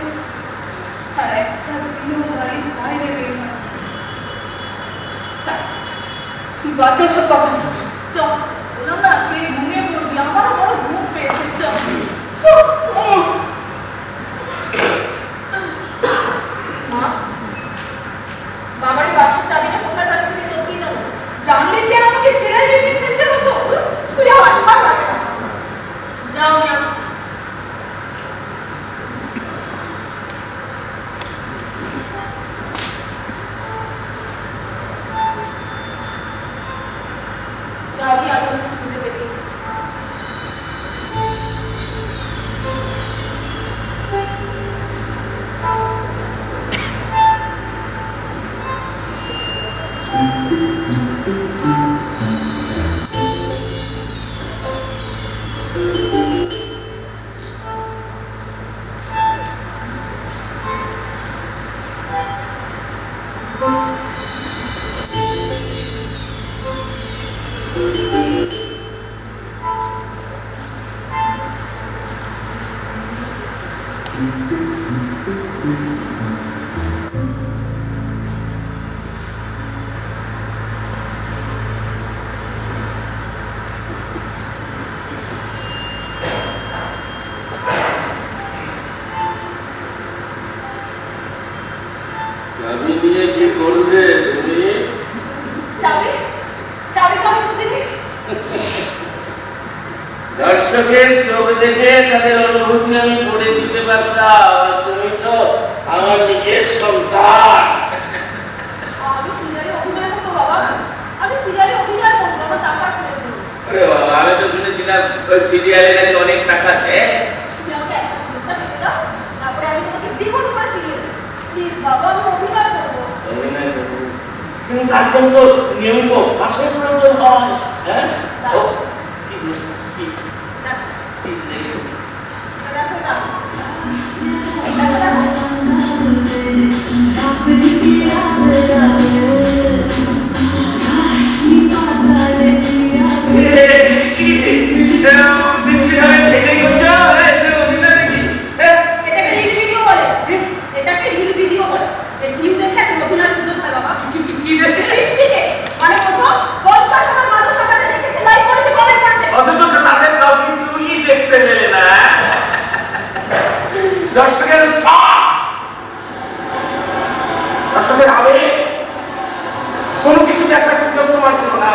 আর একটা দিনও বাড়ির বাইরে বের হয় না। তুই বাদ দে সব কথা চল বললাম না কে ঘুমিয়ে পড়বি আমারও বড় ঘুম পেয়েছে চল মা বাবার এই বাক্সের চাবিটা কোথায় রাখতে তুমি সত্যি জানো জানলে কি আর আমাকে সেলাই মেশিন কিনতে হতো তুই আমার ভালো লাগে না। যাও নিয়ে আসছি চাবি আগে খুঁজে পেতে চাবি দিয়ে কি করবে তুমি? চাবি চাবি তো আমি খুঁজিনি দর্শকের চোখ দেখে তাদের অনুভূতি আমি পড়ে দিতে পারতাম আর তুমি তো আমার নিজের সন্তান। আমি সিরিয়ালে অভিনয় করবো বাবা আমি সিরিয়ালে অভিনয় করবো আমার টাকা খুঁজে দেবো আরে বাবা, আমি তো শুনেছিলাম ওই সিরিয়ালে নাকি অনেক টাকা দেয়। তুমি আমাকে একটা ঘন্টা পেতে দাও তারপরে আমি তোমাকে দ্বিগুণ করে ফিরিয়ে দেবো প্লিজ বাবা আমি অভিনয় করবো অভিনয় করবো। কিন্তু তার জন্য তো নিয়মিত মাসের প্রয়োজন হয়। হ্যাঁ ও, কি কি দেখো কি দেখো না এটাকে রিল ভিডিও বলে এটাকে রিল ভিডিও বলে এই ভিউ দেখে তুমি অভিনয় সুযোগ হয় বাবা লিপস্টিকে মানে বোঝো 50,000 মানুষ আমাকে দেখেছে লাইক করেছে কমেন্ট করেছে অথচ তাদের কমেন্ট তুমি দেখতে পেলে না। দর্শকের দর্শকের আবেগ কোনো কিছু দেখার সুযোগ তোমার দিল না।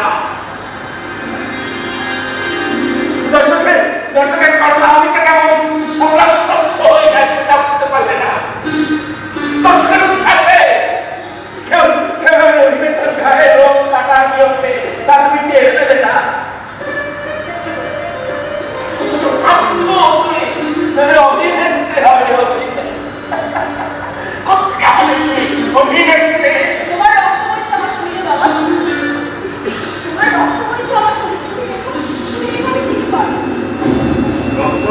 দর্শকের করোনা আবেগটা কেমন সংগ্রামস্তব্ধ হয়ে যায় তা বুঝতে পারলে না। দর্শকের উচ্ছ্বাসে কেউ অভিনেতার গায়ে রং কাটা নিয়মে তার পিঠে হেলে না। অথচ ভাবছো তুমি অভিনেত্রী হবে কোথেকে হবে অভিনেত্রী? তোমার রক্ত বইছে আমার শরীরে বাবা তোমার রক্ত বইছে আমার শরীরে তুমি এখানে ঠিক পারো রক্ত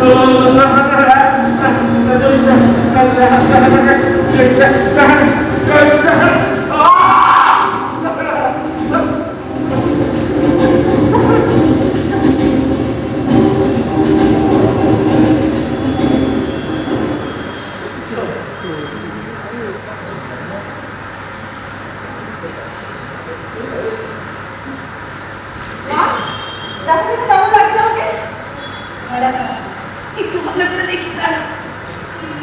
দেখো কিন্তু কেমন লাগছে আমাকে? একটু ভালো করে দেখি তারা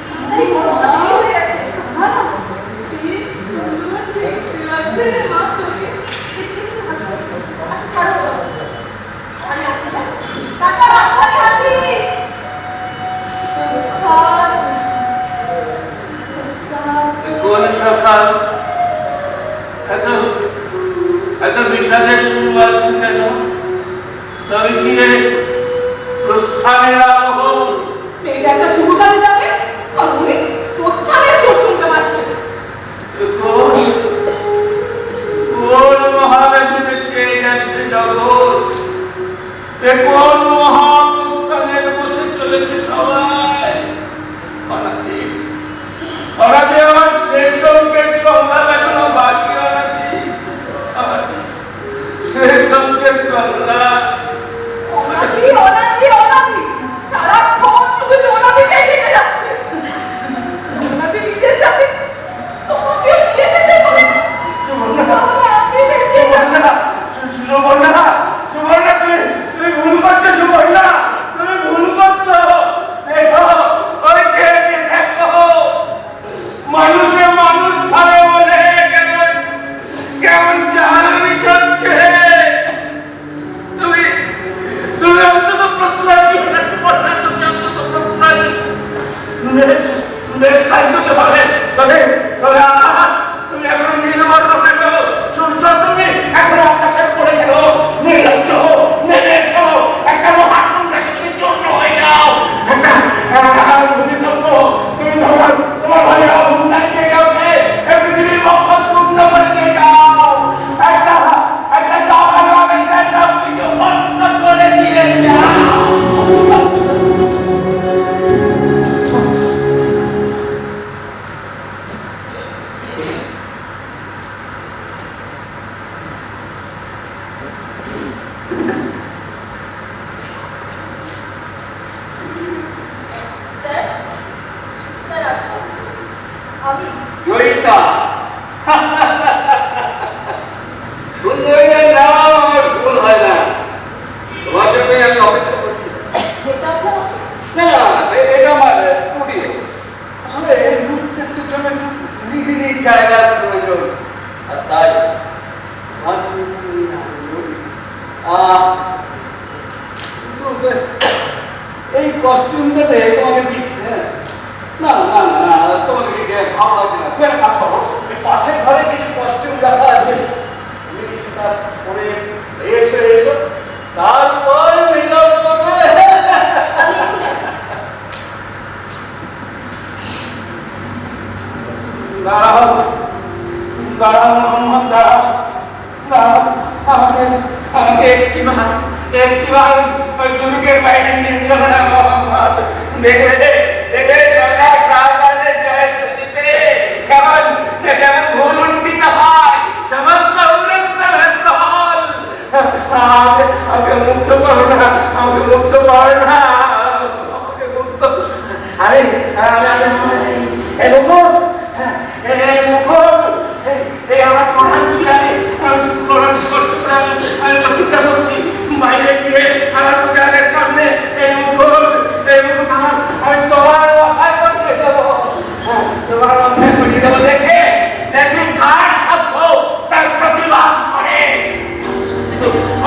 তাড়াতাড়ি বলো, ওটা তো বিয়ে হয়ে গেছে। আচ্ছা, ছাড়ো ওসব। আমি আসি, হ্যাঁ? টাটা, আমি আসি। কোন সকাল এত এত বিষাদের শুরুয়াত কেন? তবে কি রে প্রস্থানের আবহ? মেয়েটা একটা শুভ কাজে যাবে আর উনি প্রস্থানের সুর শুনতে পাচ্ছেন। কোন কোন মহাব্যাধিতে চেয়ে যাচ্ছে জগৎ? এ কোন মহাপ্রস্থানের পথে চলেছে সবাই? অনাদি অনাদি আমার শেষ অঙ্কের সংলাপ এখনো বাকি। অনাদি শেষ অঙ্কের সংলাপ। অনাদি অনাদি অনাদি সারাক্ষণ শুধু অনাদিটাই দেখে যাচ্ছে। অনাদি নিজের সাথে তোমাকে নিয়ে যেতে পারে না। আপনি বেঁচে যান। সুবর্ণা, সুবর্ণা, তুমি ভুল করছো। সুবর্ণা, তুমি ভুল করছো। দেখো, ওই ছেলেকে দেখো। মানুষে মানুষ ভাবে বলে কেমন কেমন জাল বিছাচ্ছে। তুমি তুমি অন্তত প্রশ্রয় দিও না। সুবর্ণা, তুমি অন্তত প্রশ্রয় দিও। বেশ বেশ তাই তো হবে। তবে তবে আকাশ তুমি এখন নির্বর্ণ কেন? সূর্য তুমি এখন আকাশের পড়ে গেল। নির্লজ্জ, নেমে এসো। একটা মহাসন্ধ্যাকে তুমি চূর্ণ হয়ে যাও। একটা ভূমিকম্প, তুমি তোমার ভাইয়ের আগুন লাগিয়ে যাওকে এই পৃথিবীর পক্ষ চূর্ণ করে দিয়ে যাও। একটা একটা দাবানো একটা সব কিছু বন্ধ করে দিয়ে যাও। স্যার, স্যার আসুন। আমি জয়িতা, সুন্দরীদের নাম আমার ভুল হয় না। তোমার জন্যই আমি অপেক্ষা করছি। এটা আপনার না, এটা আমার স্টুডিও। আসলে লুক টেস্টের জন্য একটু নিরিবিলি জায়গার প্রয়োজন। আর তাই ভাবছি এই কস্টিউমটাতে তোমাকে ঠিক না না না না তোমাকে ঠিক ভালো লাগছে না। তুমি একটা কাজ করো, এই পাশের ঘরে কিছু কস্টিউম রাখা আছে, তুমি কি সেটা পরে এসো এসো, তারপর মেকআপ করবে। আমি এক্ষুনি আসছি। দাঁড়াও দাঁড়াও মোহাম্মদ, দাঁড়াও দাঁড়াও। আমাকে আমাকে একটিবার ওই দুর্গের বাইরে নিয়ে চলো না মোহাম্মদ। দেখবে দেখবে সরকার শাহজাহানের জয় দিতে কেমন কেমন ভুল উন্নীত হয় সমস্ত উড়নসালের দল। আমাকে মুক্ত করো না, আমাকে মুক্ত করো না, আমাকে মুক্ত। আরে এই মুকুট, এই মুকুট, এই আমার মহান ছিলাম। আমি প্রণাম করতে আমি প্রতিজ্ঞা করছি বাইরে গিয়ে আমার পূজারের সামনে এই মুকুট আমি তোমার মাথায় করিয়ে দেবো। তোমার মাথায় করিয়ে দেবো। দেখে দেখে কার সাধ্য তার প্রতিবাদ করে।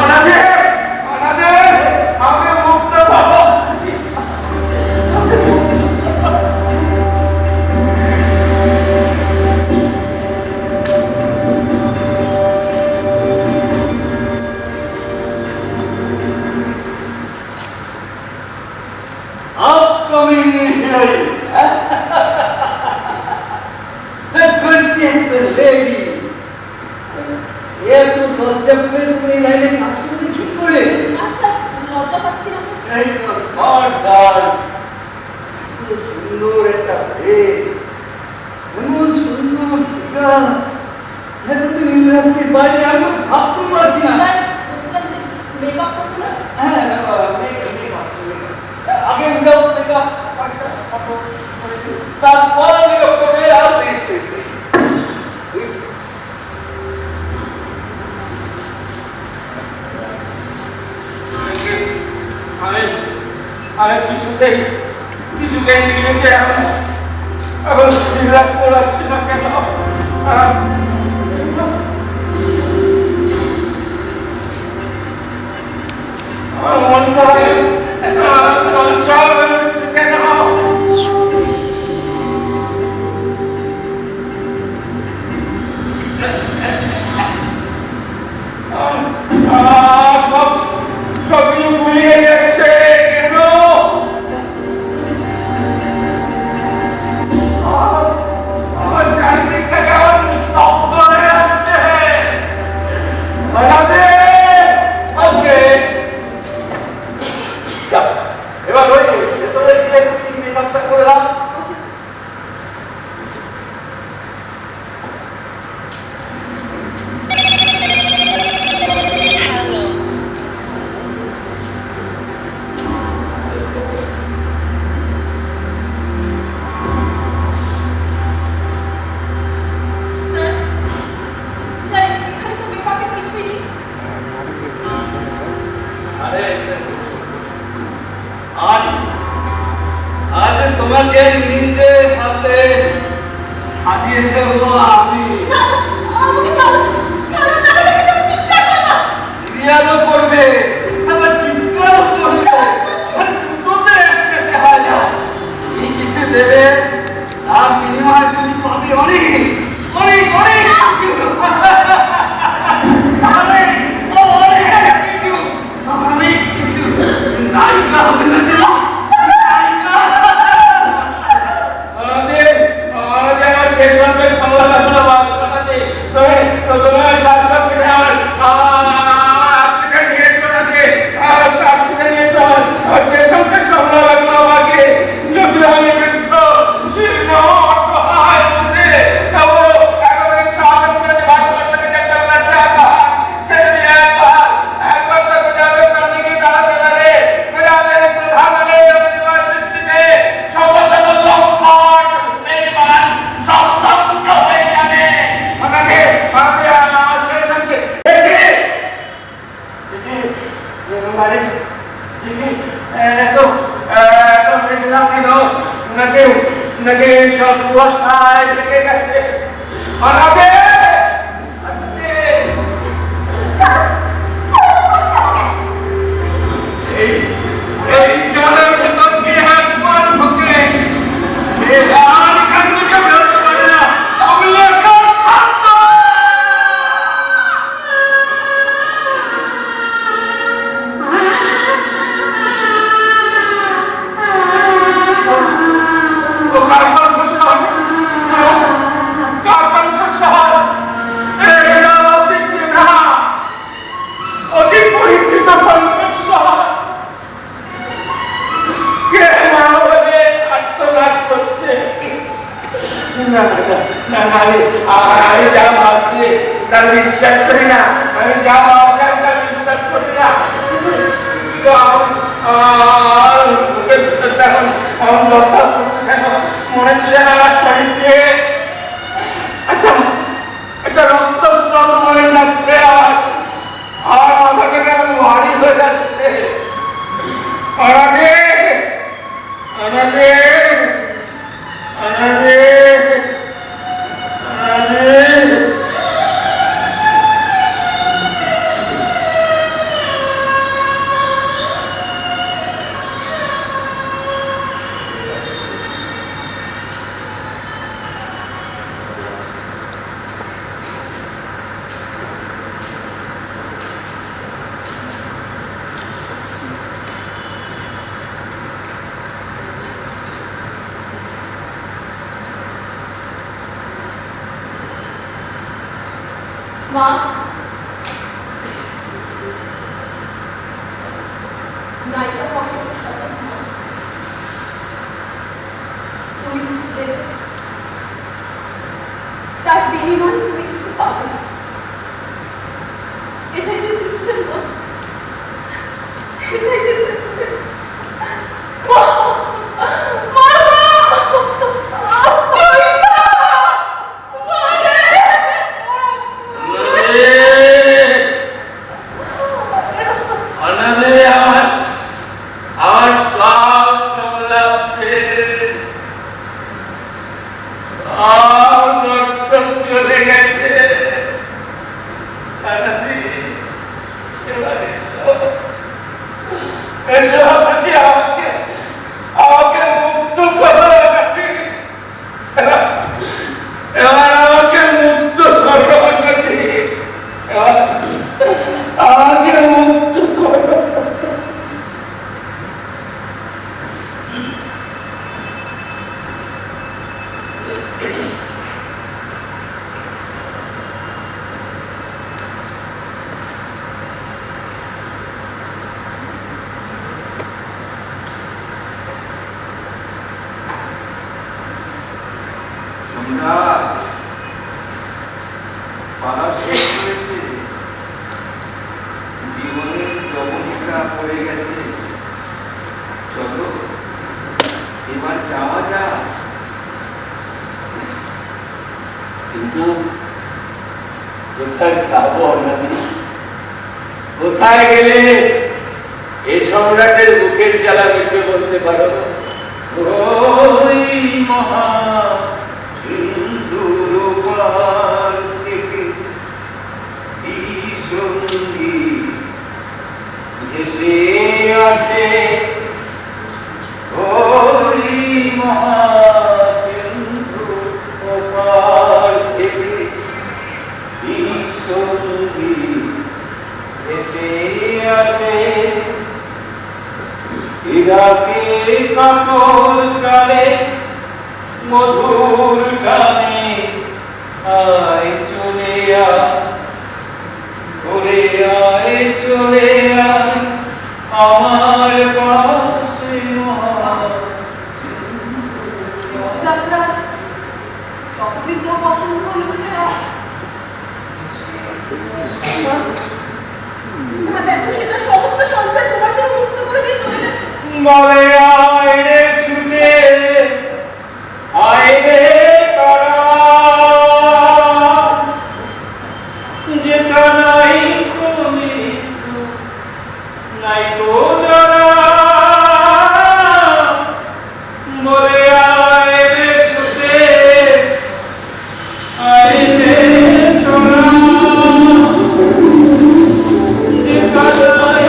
অনাদে অনাদে আমাকে মুক্ত করো। Upcoming heroine, the gorgeous lady. এত লজ্জা পেলে তুমি এই লাইনে কাজ করলে কি করে? না স্যার, লজ্জা পাচ্ছি না। এই তো smart girl. সুন্দর একটা দেশ, এমন সুন্দর ফিগার, এতদিন ইউনিভার্সিটির বাইরে আমি তো ভাবতেই পারছি না। বলছিলাম যে মেকআপ করছো না? হ্যাঁ, আগে উইদাউট মেকআপ, তারপর মেকআপ করবে আর আমি কিছুতেই নিজেকে এখন স্থির করাচ্ছি না কেন? আমার মনটা চঞ্চল হয়ে উঠছে কেন? সবই গুলিয়ে যাচ্ছে কেন? আমার চারিদিকটা কেমন স্তব্ধ হয়ে যাচ্ছে। এবার ওই ভেতরে গিয়ে মেকআপটা করে দাও। স্যার, স্যার এখানে তো মেকআপের কিছুই নেই। আরে আজ আজ তোমাকে নিজে হাতে সাজিয়ে দেবো আমি। ছাড়ো, আমাকে ছাড়ো, ছাড়ো, না হলে কিন্তু আমি চিৎকার করবো। ক্রিয়ারও করবে, আবার চিৎকারও করবে। আরে দুটোতে একসাথে হয় না। তুমি কিছু দেবে, তার বিনিময়ে তুমি পাবে অনেক অনেক অনেক কিছু। অনেক অনেক কিছু, অনেক কিছু। নায়িকা হবে না কেন? নায়িকা। আমার শেষ হবে সমালোচনা বাদ কাটাতে। তোমার শাসক কিনে আমার আজকে নিয়েছো নাকি? সাক্ষীকে নিয়েছো আর শেষ হবে সমালোচনা বাকি। যদি আমি বৃদ্ধ শীর্ণ অসহায় মধ্যে তবু এতদিন শাসন করে ভারতবর্ষকে যেতে পারছে সেদিন একবার তো প্রজাদের সামনে গিয়ে দাঁড়াতে পারে। প্রজাদের প্রধানের দৃষ্টিতে শত শত লম্পট বেঈমান সব ধ্বংস হয়ে যাবে। আমাকে আমার শেষ হবে সব কুয়াশায় ঢেকে গেছে। আমাকে এই জলের ভেতর যে একবার ঢুকে সে আর এখান থেকে বেরোতে পারে না। আমি একটা খাদ্য। আমি যা ভাবছি তার বিশ্বাস করি না। আমি যা ভাবলাম তার বিশ্বাস করি না। আমার লজ্জা করছে কেন? মনে হচ্ছে যেন আমার শরীর দিয়ে একটা রক্তস্রোত বয়ে যাচ্ছে। আর মাথাটা কেমন ভারী হয়ে যাচ্ছে। আমাকে আমাকে আমাকে মা, নায়িকা হওয়ার কত শখ আছে মা। বিনিময়ে তুমি কিছু পাবে না। এটাই যে সিস্টেম, এটাই যে সিস্টেম। জীবনের যবনিকা পড়ে গেছে, চলো এবার যাওয়া যাক। কিন্তু কোথায় যাবো অনাদি? কোথায় গেলে এ সম্রাটের বুকের জ্বালা মিটবে বলতে পারো? ওই মহা সিন্ধুর পার থেকে সঙ্গী ভেসে আসে, ওই মহা সিন্ধুর পার থেকে সঙ্গী ভেসে আসে। ইরাকে কাতর প্রাণে মধুর টানে আয় চলে আয়, ওরে আয় চলে আয় আমার পাশে মহা যাত্রা ততদিন তো পছন্দ হলো না। দেখো সেটা সমস্ত সঞ্চয় তোমার জন্য মুক্ত করে দিয়ে চলে গেছে। বলে আয় রে ছুটে আয় রে তারা, যেটা নাই কো মৃত্যু নাই কো যারা। বলে আয় রে ছুটে আয় রে তারা, যেটা নাই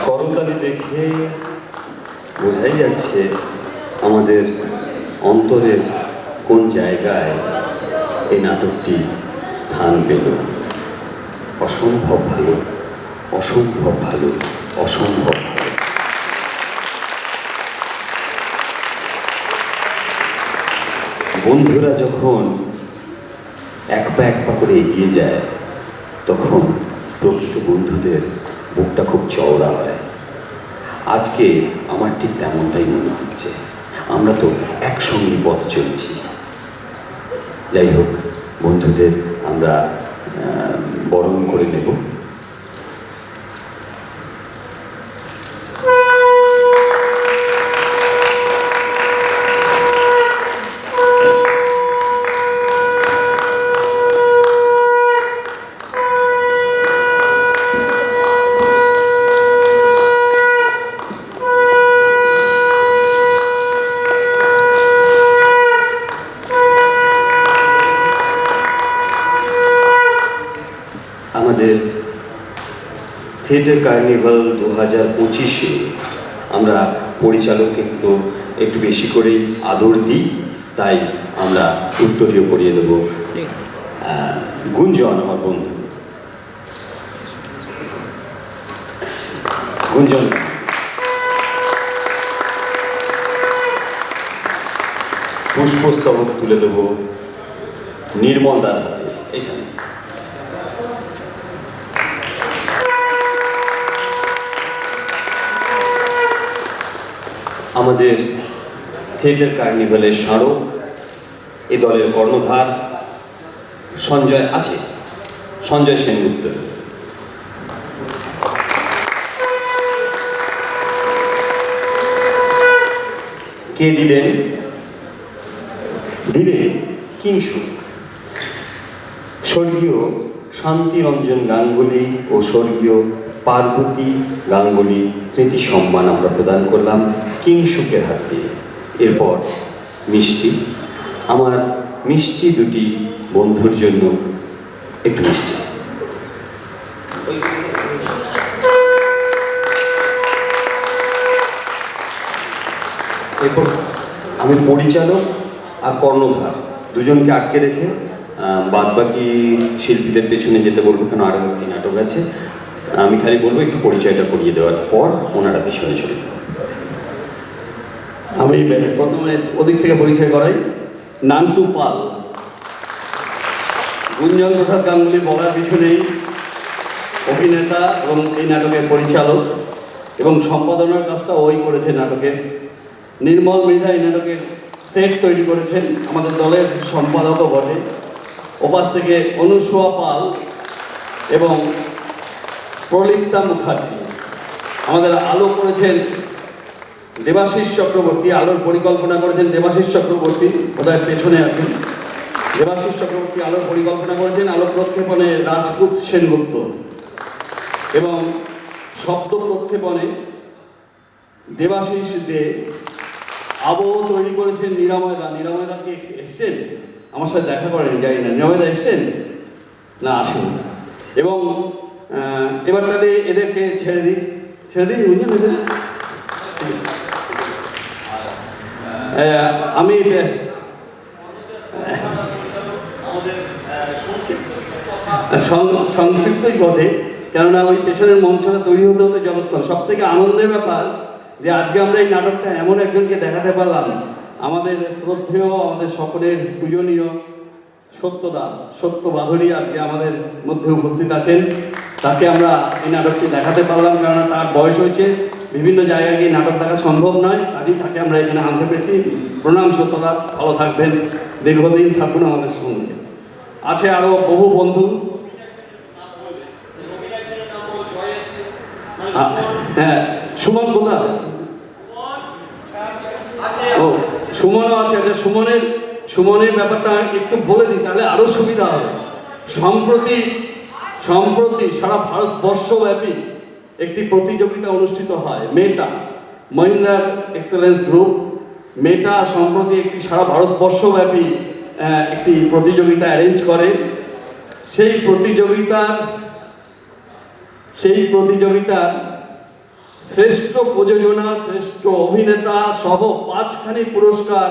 করতালি দেখে বোঝাই যাচ্ছে আমাদের অন্তরের কোন জায়গায় এই নাটকটি স্থান পেল। অসম্ভব ভালো, অসম্ভব ভালো, অসম্ভব ভালো। বন্ধুরা যখন এক পা করে এগিয়ে যায় তখন প্রকৃত বন্ধুদের বুকটা খুব চওড়া হয়। আজকে আমার ঠিক তেমনটাই মনে হচ্ছে। আমরা তো একসঙ্গেই পথ চলছি। যাই হোক, বন্ধুদের আমরা বরণ করে নেব। থিয়েটার কার্নিভাল 2025-এ আমরা পরিচালককে তো একটু বেশি করেই আদর দিই, তাই আমরা উত্তরীয় করিয়ে দেব গুঞ্জন, আমার বন্ধু গুঞ্জন। পুষ্পস্তবক তুলে দেব নির্মল দার হাতে। এখানে আমাদের থিয়েটার কার্নিভালের স্মারক, এ দলের কর্ণধার সঞ্জয় আছে, সঞ্জয় সেনগুপ্ত। কে দিলেন কিংসুক, স্বর্গীয় শান্তিরঞ্জন গাঙ্গুলি ও স্বর্গীয় পার্বতী গাঙ্গুলি স্মৃতি সম্মান আমরা প্রদান করলাম কিংসুকের হাত দিয়ে। এরপর মিষ্টি, আমার মিষ্টি দুটি বন্ধুর জন্য একটু মিষ্টি। এরপর আমি পরিচালক আর কর্ণধার দুজনকে আটকে রেখে বাদ বাকি শিল্পীদের পেছনে যেতে বলবো, কেন আরও একটি নাটক আছে। আমি খালি বলবো একটু পরিচয়টা করিয়ে দেওয়ার পর ওনারা পিছনে চলে যাবে। আমি প্রথমে ওদিক থেকে পরিচয় করাই। নান্টু পাল, গুঞ্জন প্রসাদ গাঙ্গুলি বলার পিছনেই অভিনেতা এবং এই নাটকের পরিচালক, এবং সম্পাদনার কাজটা ওই করেছে নাটকের। নির্মল মৃধা এই নাটকের সেট তৈরি করেছেন, আমাদের দলের সম্পাদকও বটে। ওপাশ থেকে অনুসোয়া পাল এবং প্রলিপ্তা মুখার্জি। আমাদের আলো করেছেন দেবাশিস চক্রবর্তী, আলোর পরিকল্পনা করেছেন দেবাশিস চক্রবর্তী, ওদের পেছনে আছেন। দেবাশিস চক্রবর্তী আলোর পরিকল্পনা করেছেন, আলো প্রক্ষেপণে রাজপুত সেনগুপ্ত, এবং শব্দ প্রক্ষেপণে দেবাশিস দে। আবহ তৈরি করেছেন নিরাময়দা। নিরাময়দা কি এসছেন? আমার সাথে দেখা করেনি, জানি না। নিরাময়দা এসছেন না, আসেন। এবং এবার তাহলে এদেরকে ছেড়ে দিই বুঝলেন এদের। আমি সংক্ষিপ্তই বটে, কেননা ওই পেছনের মঞ্চটা তৈরি হতে হতে যতক্ষণ। সব থেকে আনন্দের ব্যাপার যে আজকে আমরা এই নাটকটা এমন একজনকে দেখাতে পারলাম, আমাদের শ্রদ্ধেয়, আমাদের সকলের পূজনীয় সত্য বাঁধুরী আজকে আমাদের মধ্যে উপস্থিত আছেন। তাকে আমরা এই নাটকটি দেখাতে পারলাম, কেননা তার বয়স হয়েছে, বিভিন্ন জায়গায় গিয়ে নাটক দেখা সম্ভব নয়, কাজেই তাকে আমরা এখানে আনতে পেরেছি। প্রণাম সত্যদা, ভালো থাকবেন, দীর্ঘদিন থাকুন আমাদের সঙ্গে। আছে আরও বহু বন্ধু। হ্যাঁ, সুমন কোথায়? ও, সুমনও আছে। আচ্ছা, সুমনের ব্যাপারটা একটু বলে দিই, তাহলে আরো সুবিধা হবে। সম্প্রতি সারা ভারতবর্ষব্যাপী একটি প্রতিযোগিতা অনুষ্ঠিত হয়, মেটা, মহিন্দার এক্সেলেন্স গ্রুপ। মেটা সম্প্রতি একটি সারা ভারতবর্ষব্যাপী একটি প্রতিযোগিতা অ্যারেঞ্জ করে। সেই প্রতিযোগিতার শ্রেষ্ঠ প্রযোজনা, শ্রেষ্ঠ অভিনেতা সহ 5খানি পুরস্কার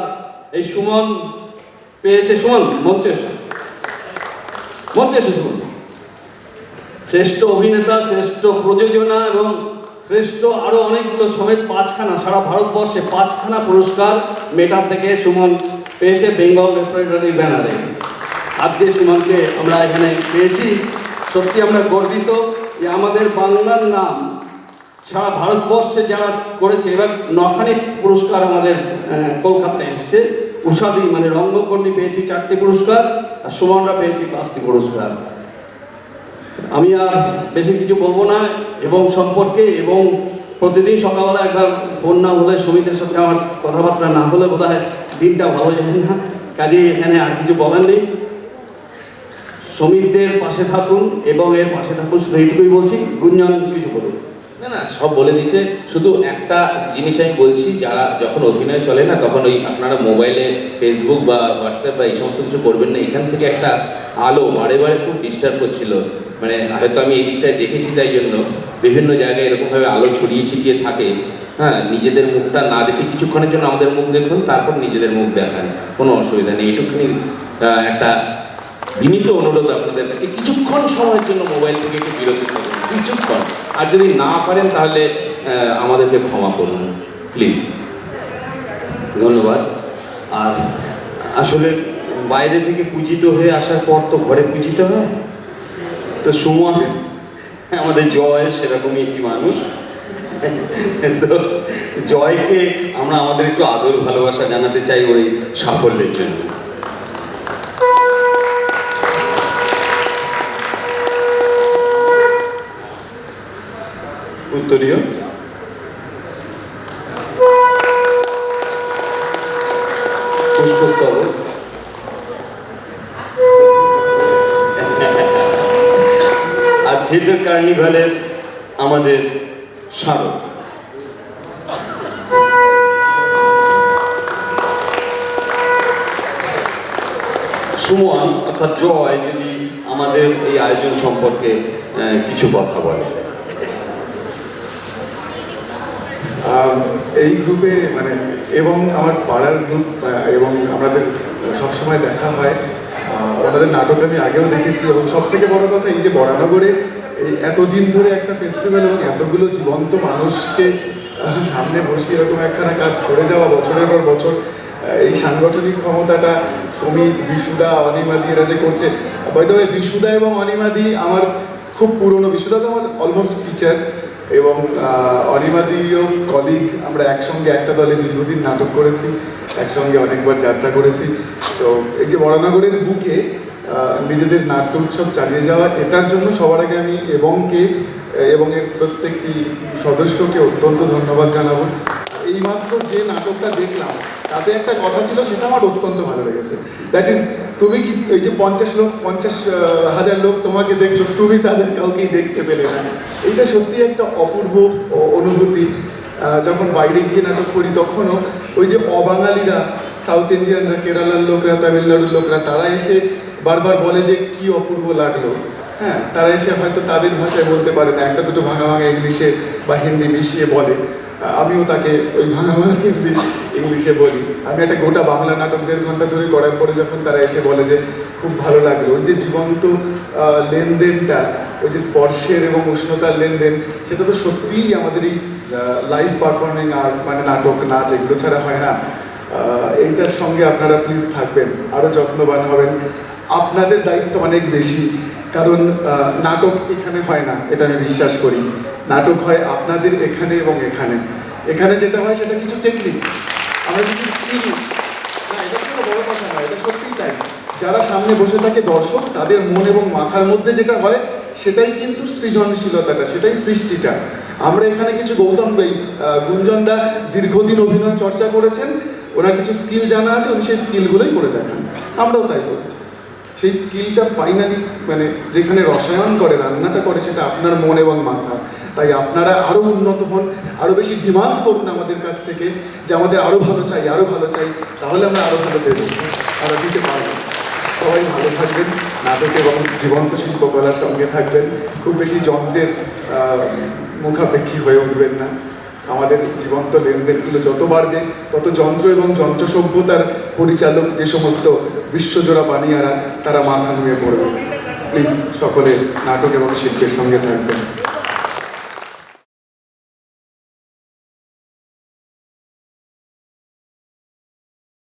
এই সুমন পেয়েছে। সুমন মঞ্চে এসো, সুমন। শ্রেষ্ঠ অভিনেতা, শ্রেষ্ঠ প্রযোজনা এবং শ্রেষ্ঠ আরো অনেকগুলো সমেত 5খানা, সারা ভারতবর্ষে 5খানা পুরস্কার মেটা থেকে সুমন পেয়েছে, বেঙ্গল রেপারেটরির ব্যানারে। আজকে সুমনকে আমরা এখানে পেয়েছি, সত্যি আমরা গর্বিত যে আমাদের বাংলার নাম সারা ভারতবর্ষে যারা করেছে। এবার 9খানি পুরস্কার আমাদের কলকাতায় এসছে। উষাদি মানে রঙ্গকর্মী পেয়েছি 4টি পুরস্কার, আর সুমনরা পেয়েছি 5টি পুরস্কার। আমি আর বেশি কিছু বলবো না এবং সম্পর্কে, এবং প্রতিদিন সকালবেলা একবার ফোন না হলে, সমিতির সাথে আমার কথাবার্তা না হলে বোধহয় দিনটা ভালো যাবে না। কাজেই এখানে আর কিছু বলার নেই। শ্রমিকদের পাশে থাকুন এবং এর পাশে থাকুন, শুধু এইটুকুই বলছি। গুঞ্জন কিছু বলুন। না, সব বলে দিচ্ছে। শুধু একটা জিনিস আমি বলছি, যারা যখন অভিনয় চলে না, তখন ওই আপনারা মোবাইলে ফেসবুক বা হোয়াটসঅ্যাপ বা এই সমস্ত কিছু করবেন না। এখান থেকে একটা আলো বারে বারে খুব ডিস্টার্ব করছিল। মানে হয়তো আমি এই দিকটায় দেখেছি, তাই জন্য বিভিন্ন জায়গায় এরকমভাবে আলো ছড়িয়ে ছিটিয়ে থাকে। হ্যাঁ, নিজেদের মুখটা না দেখে কিছুক্ষণের জন্য আমাদের মুখ দেখুন, তারপর নিজেদের মুখ দেখান, কোনো অসুবিধা নেই। এটুকুনি একটা বিনীত অনুরোধ আপনাদের কাছে, কিছুক্ষণ সময়ের জন্য মোবাইল থেকে একটু বিরতি থাকুন, কিছুক্ষণ। আর যদি না পারেন তাহলে আমাদেরকে ক্ষমা করুন প্লিজ। ধন্যবাদ। আর আসলে বাইরে থেকে পূজিত হয়ে আসার পর তো ঘরে পূজিত হয়, তো সুমন আমাদের জয় সেরকমই একটি মানুষ। তো জয়কে আমরা আমাদের একটু আদর ভালোবাসা জানাতে চাই ওই সাফল্যের জন্য। উত্তরীয় পুষ্পস্তবক। আর থিয়েটার কার্নিভালের আমাদের স্মারক। সুমন অর্থাৎ জয় যদি আমাদের এই আয়োজন সম্পর্কে কিছু কথা বলে। এই গ্রুপে মানে এবং আমার পাড়ার গ্রুপ এবং আমাদের সবসময় দেখা হয়, ওনাদের নাটক আমি আগেও দেখেছি। এবং সব থেকে বড় কথা, এই যে বরানগরে এই এতদিন ধরে একটা ফেস্টিভ্যাল এবং এতগুলো জীবন্ত মানুষকে সামনে বসে এরকম একখানা কাজ করে যাওয়া বছরের পর বছর, এই সাংগঠনিক ক্ষমতাটা সমিত, বিশুদা, অনিমাদি এরা যে করছে। বৈধ বিশুদা এবং অনিমাদি আমার খুব পুরনো, বিশুদা তো আমার অলমোস্ট টিচার এবং অনিমাদিও কলিগ। আমরা একসঙ্গে একটা দলে দীর্ঘদিন নাটক করেছি, একসঙ্গে অনেকবার যাত্রা করেছি। তো এই যে বরানগরের বুকে নিজেদের নাট্য উৎসব চালিয়ে যাওয়া, এটার জন্য সবার আগে আমি এবং এর প্রত্যেকটি সদস্যকে অত্যন্ত ধন্যবাদ জানাবো। এইমাত্র যে নাটকটা দেখলাম তাতে একটা কথা ছিল, সেটা আমার অত্যন্ত ভালো লেগেছে। দ্যাট ইজ, তুমি কি এই যে 50,000 লোক তোমাকে দেখলো, তুমি তাদের কাউকেই দেখতে পেলে না। এইটা সত্যি একটা অপূর্ব অনুভূতি। যখন বাইরে গিয়ে নাটক করি তখনও ওই যে অবাঙালিরা, সাউথ ইন্ডিয়ানরা, কেরালার লোকরা, তামিলনাড়ুর লোকরা, তারা এসে বারবার বলে যে কি অপূর্ব লাগলো। হ্যাঁ, তারা এসে হয়তো তাদের ভাষায় বলতে পারে না, একটা দুটো ভাঙা ভাঙা ইংলিশে বা হিন্দি মিশিয়ে বলে। আমিও তাকে ওই ভাঙা ভাঙা হিন্দি ইংলিশে বলি। আমি একটা গোটা বাংলা নাটক 1.5 ঘন্টা ধরে করার পরে যখন তারা এসে বলে যে খুব ভালো লাগলো, ওই যে জীবন্ত লেনদেনটা, ওই যে স্পর্শের এবং উষ্ণতার লেনদেন, সেটা তো সত্যিই আমাদের এই লাইভ পারফর্মিং আর্টস মানে নাটক, নাচ, এগুলো ছাড়া হয় না। এইটার সঙ্গে আপনারা প্লিজ থাকবেন, আরও যত্নবান হবেন। আপনাদের দায়িত্ব অনেক বেশি, কারণ নাটক এখানে হয় না, এটা আমি বিশ্বাস করি। নাটক হয় আপনাদের এখানে এবং এখানে। এখানে যেটা হয় সেটা কিছু টেকনিক, আমরা কিছু স্কিল না, এটা কোনো বড় কথা নয়, এটা সত্যিই তাই। যারা সামনে বসে থাকে দর্শক, তাদের মন এবং মাথার মধ্যে যেটা হয় সেটাই কিন্তু সৃজনশীলতাটা, সেটাই সৃষ্টিটা। আমরা এখানে কিছু গৌতম গুঞ্জনদা দীর্ঘদিন অভিনয় চর্চা করেছেন, ওনার কিছু স্কিল জানা আছে, উনি সেই স্কিলগুলোই করে দেখান। আমরাও তাই করি। সেই স্কিলটা ফাইনালি মানে যেখানে রসায়ন করে, রান্নাটা করে, সেটা আপনার মন এবং মাথা। তাই আপনারা আরও উন্নত হন, আরও বেশি ডিমান্ড করুন আমাদের কাছ থেকে যে আমাদের আরও ভালো চাই, আরও ভালো চাই, তাহলে আমরা আরও ভালো দেবো, আমরা দিতে পারবো। সবাই ভালো থাকবেন, নাটক এবং জীবন্ত শিল্পকলার সঙ্গে থাকবেন, খুব বেশি যন্ত্রের মুখাপেক্ষী হয়ে উঠবেন না। আমাদের জীবন্ত লেনদেনগুলো যত বাড়বে, তত যন্ত্র এবং যন্ত্র সভ্যতার পরিচালক যে সমস্ত বিশ্বজোড়া বানিয়ারা, তারা মাথা নুয়ে পড়বে। প্লিজ সকলে নাটক এবং শিল্পের সঙ্গে থাকবেন।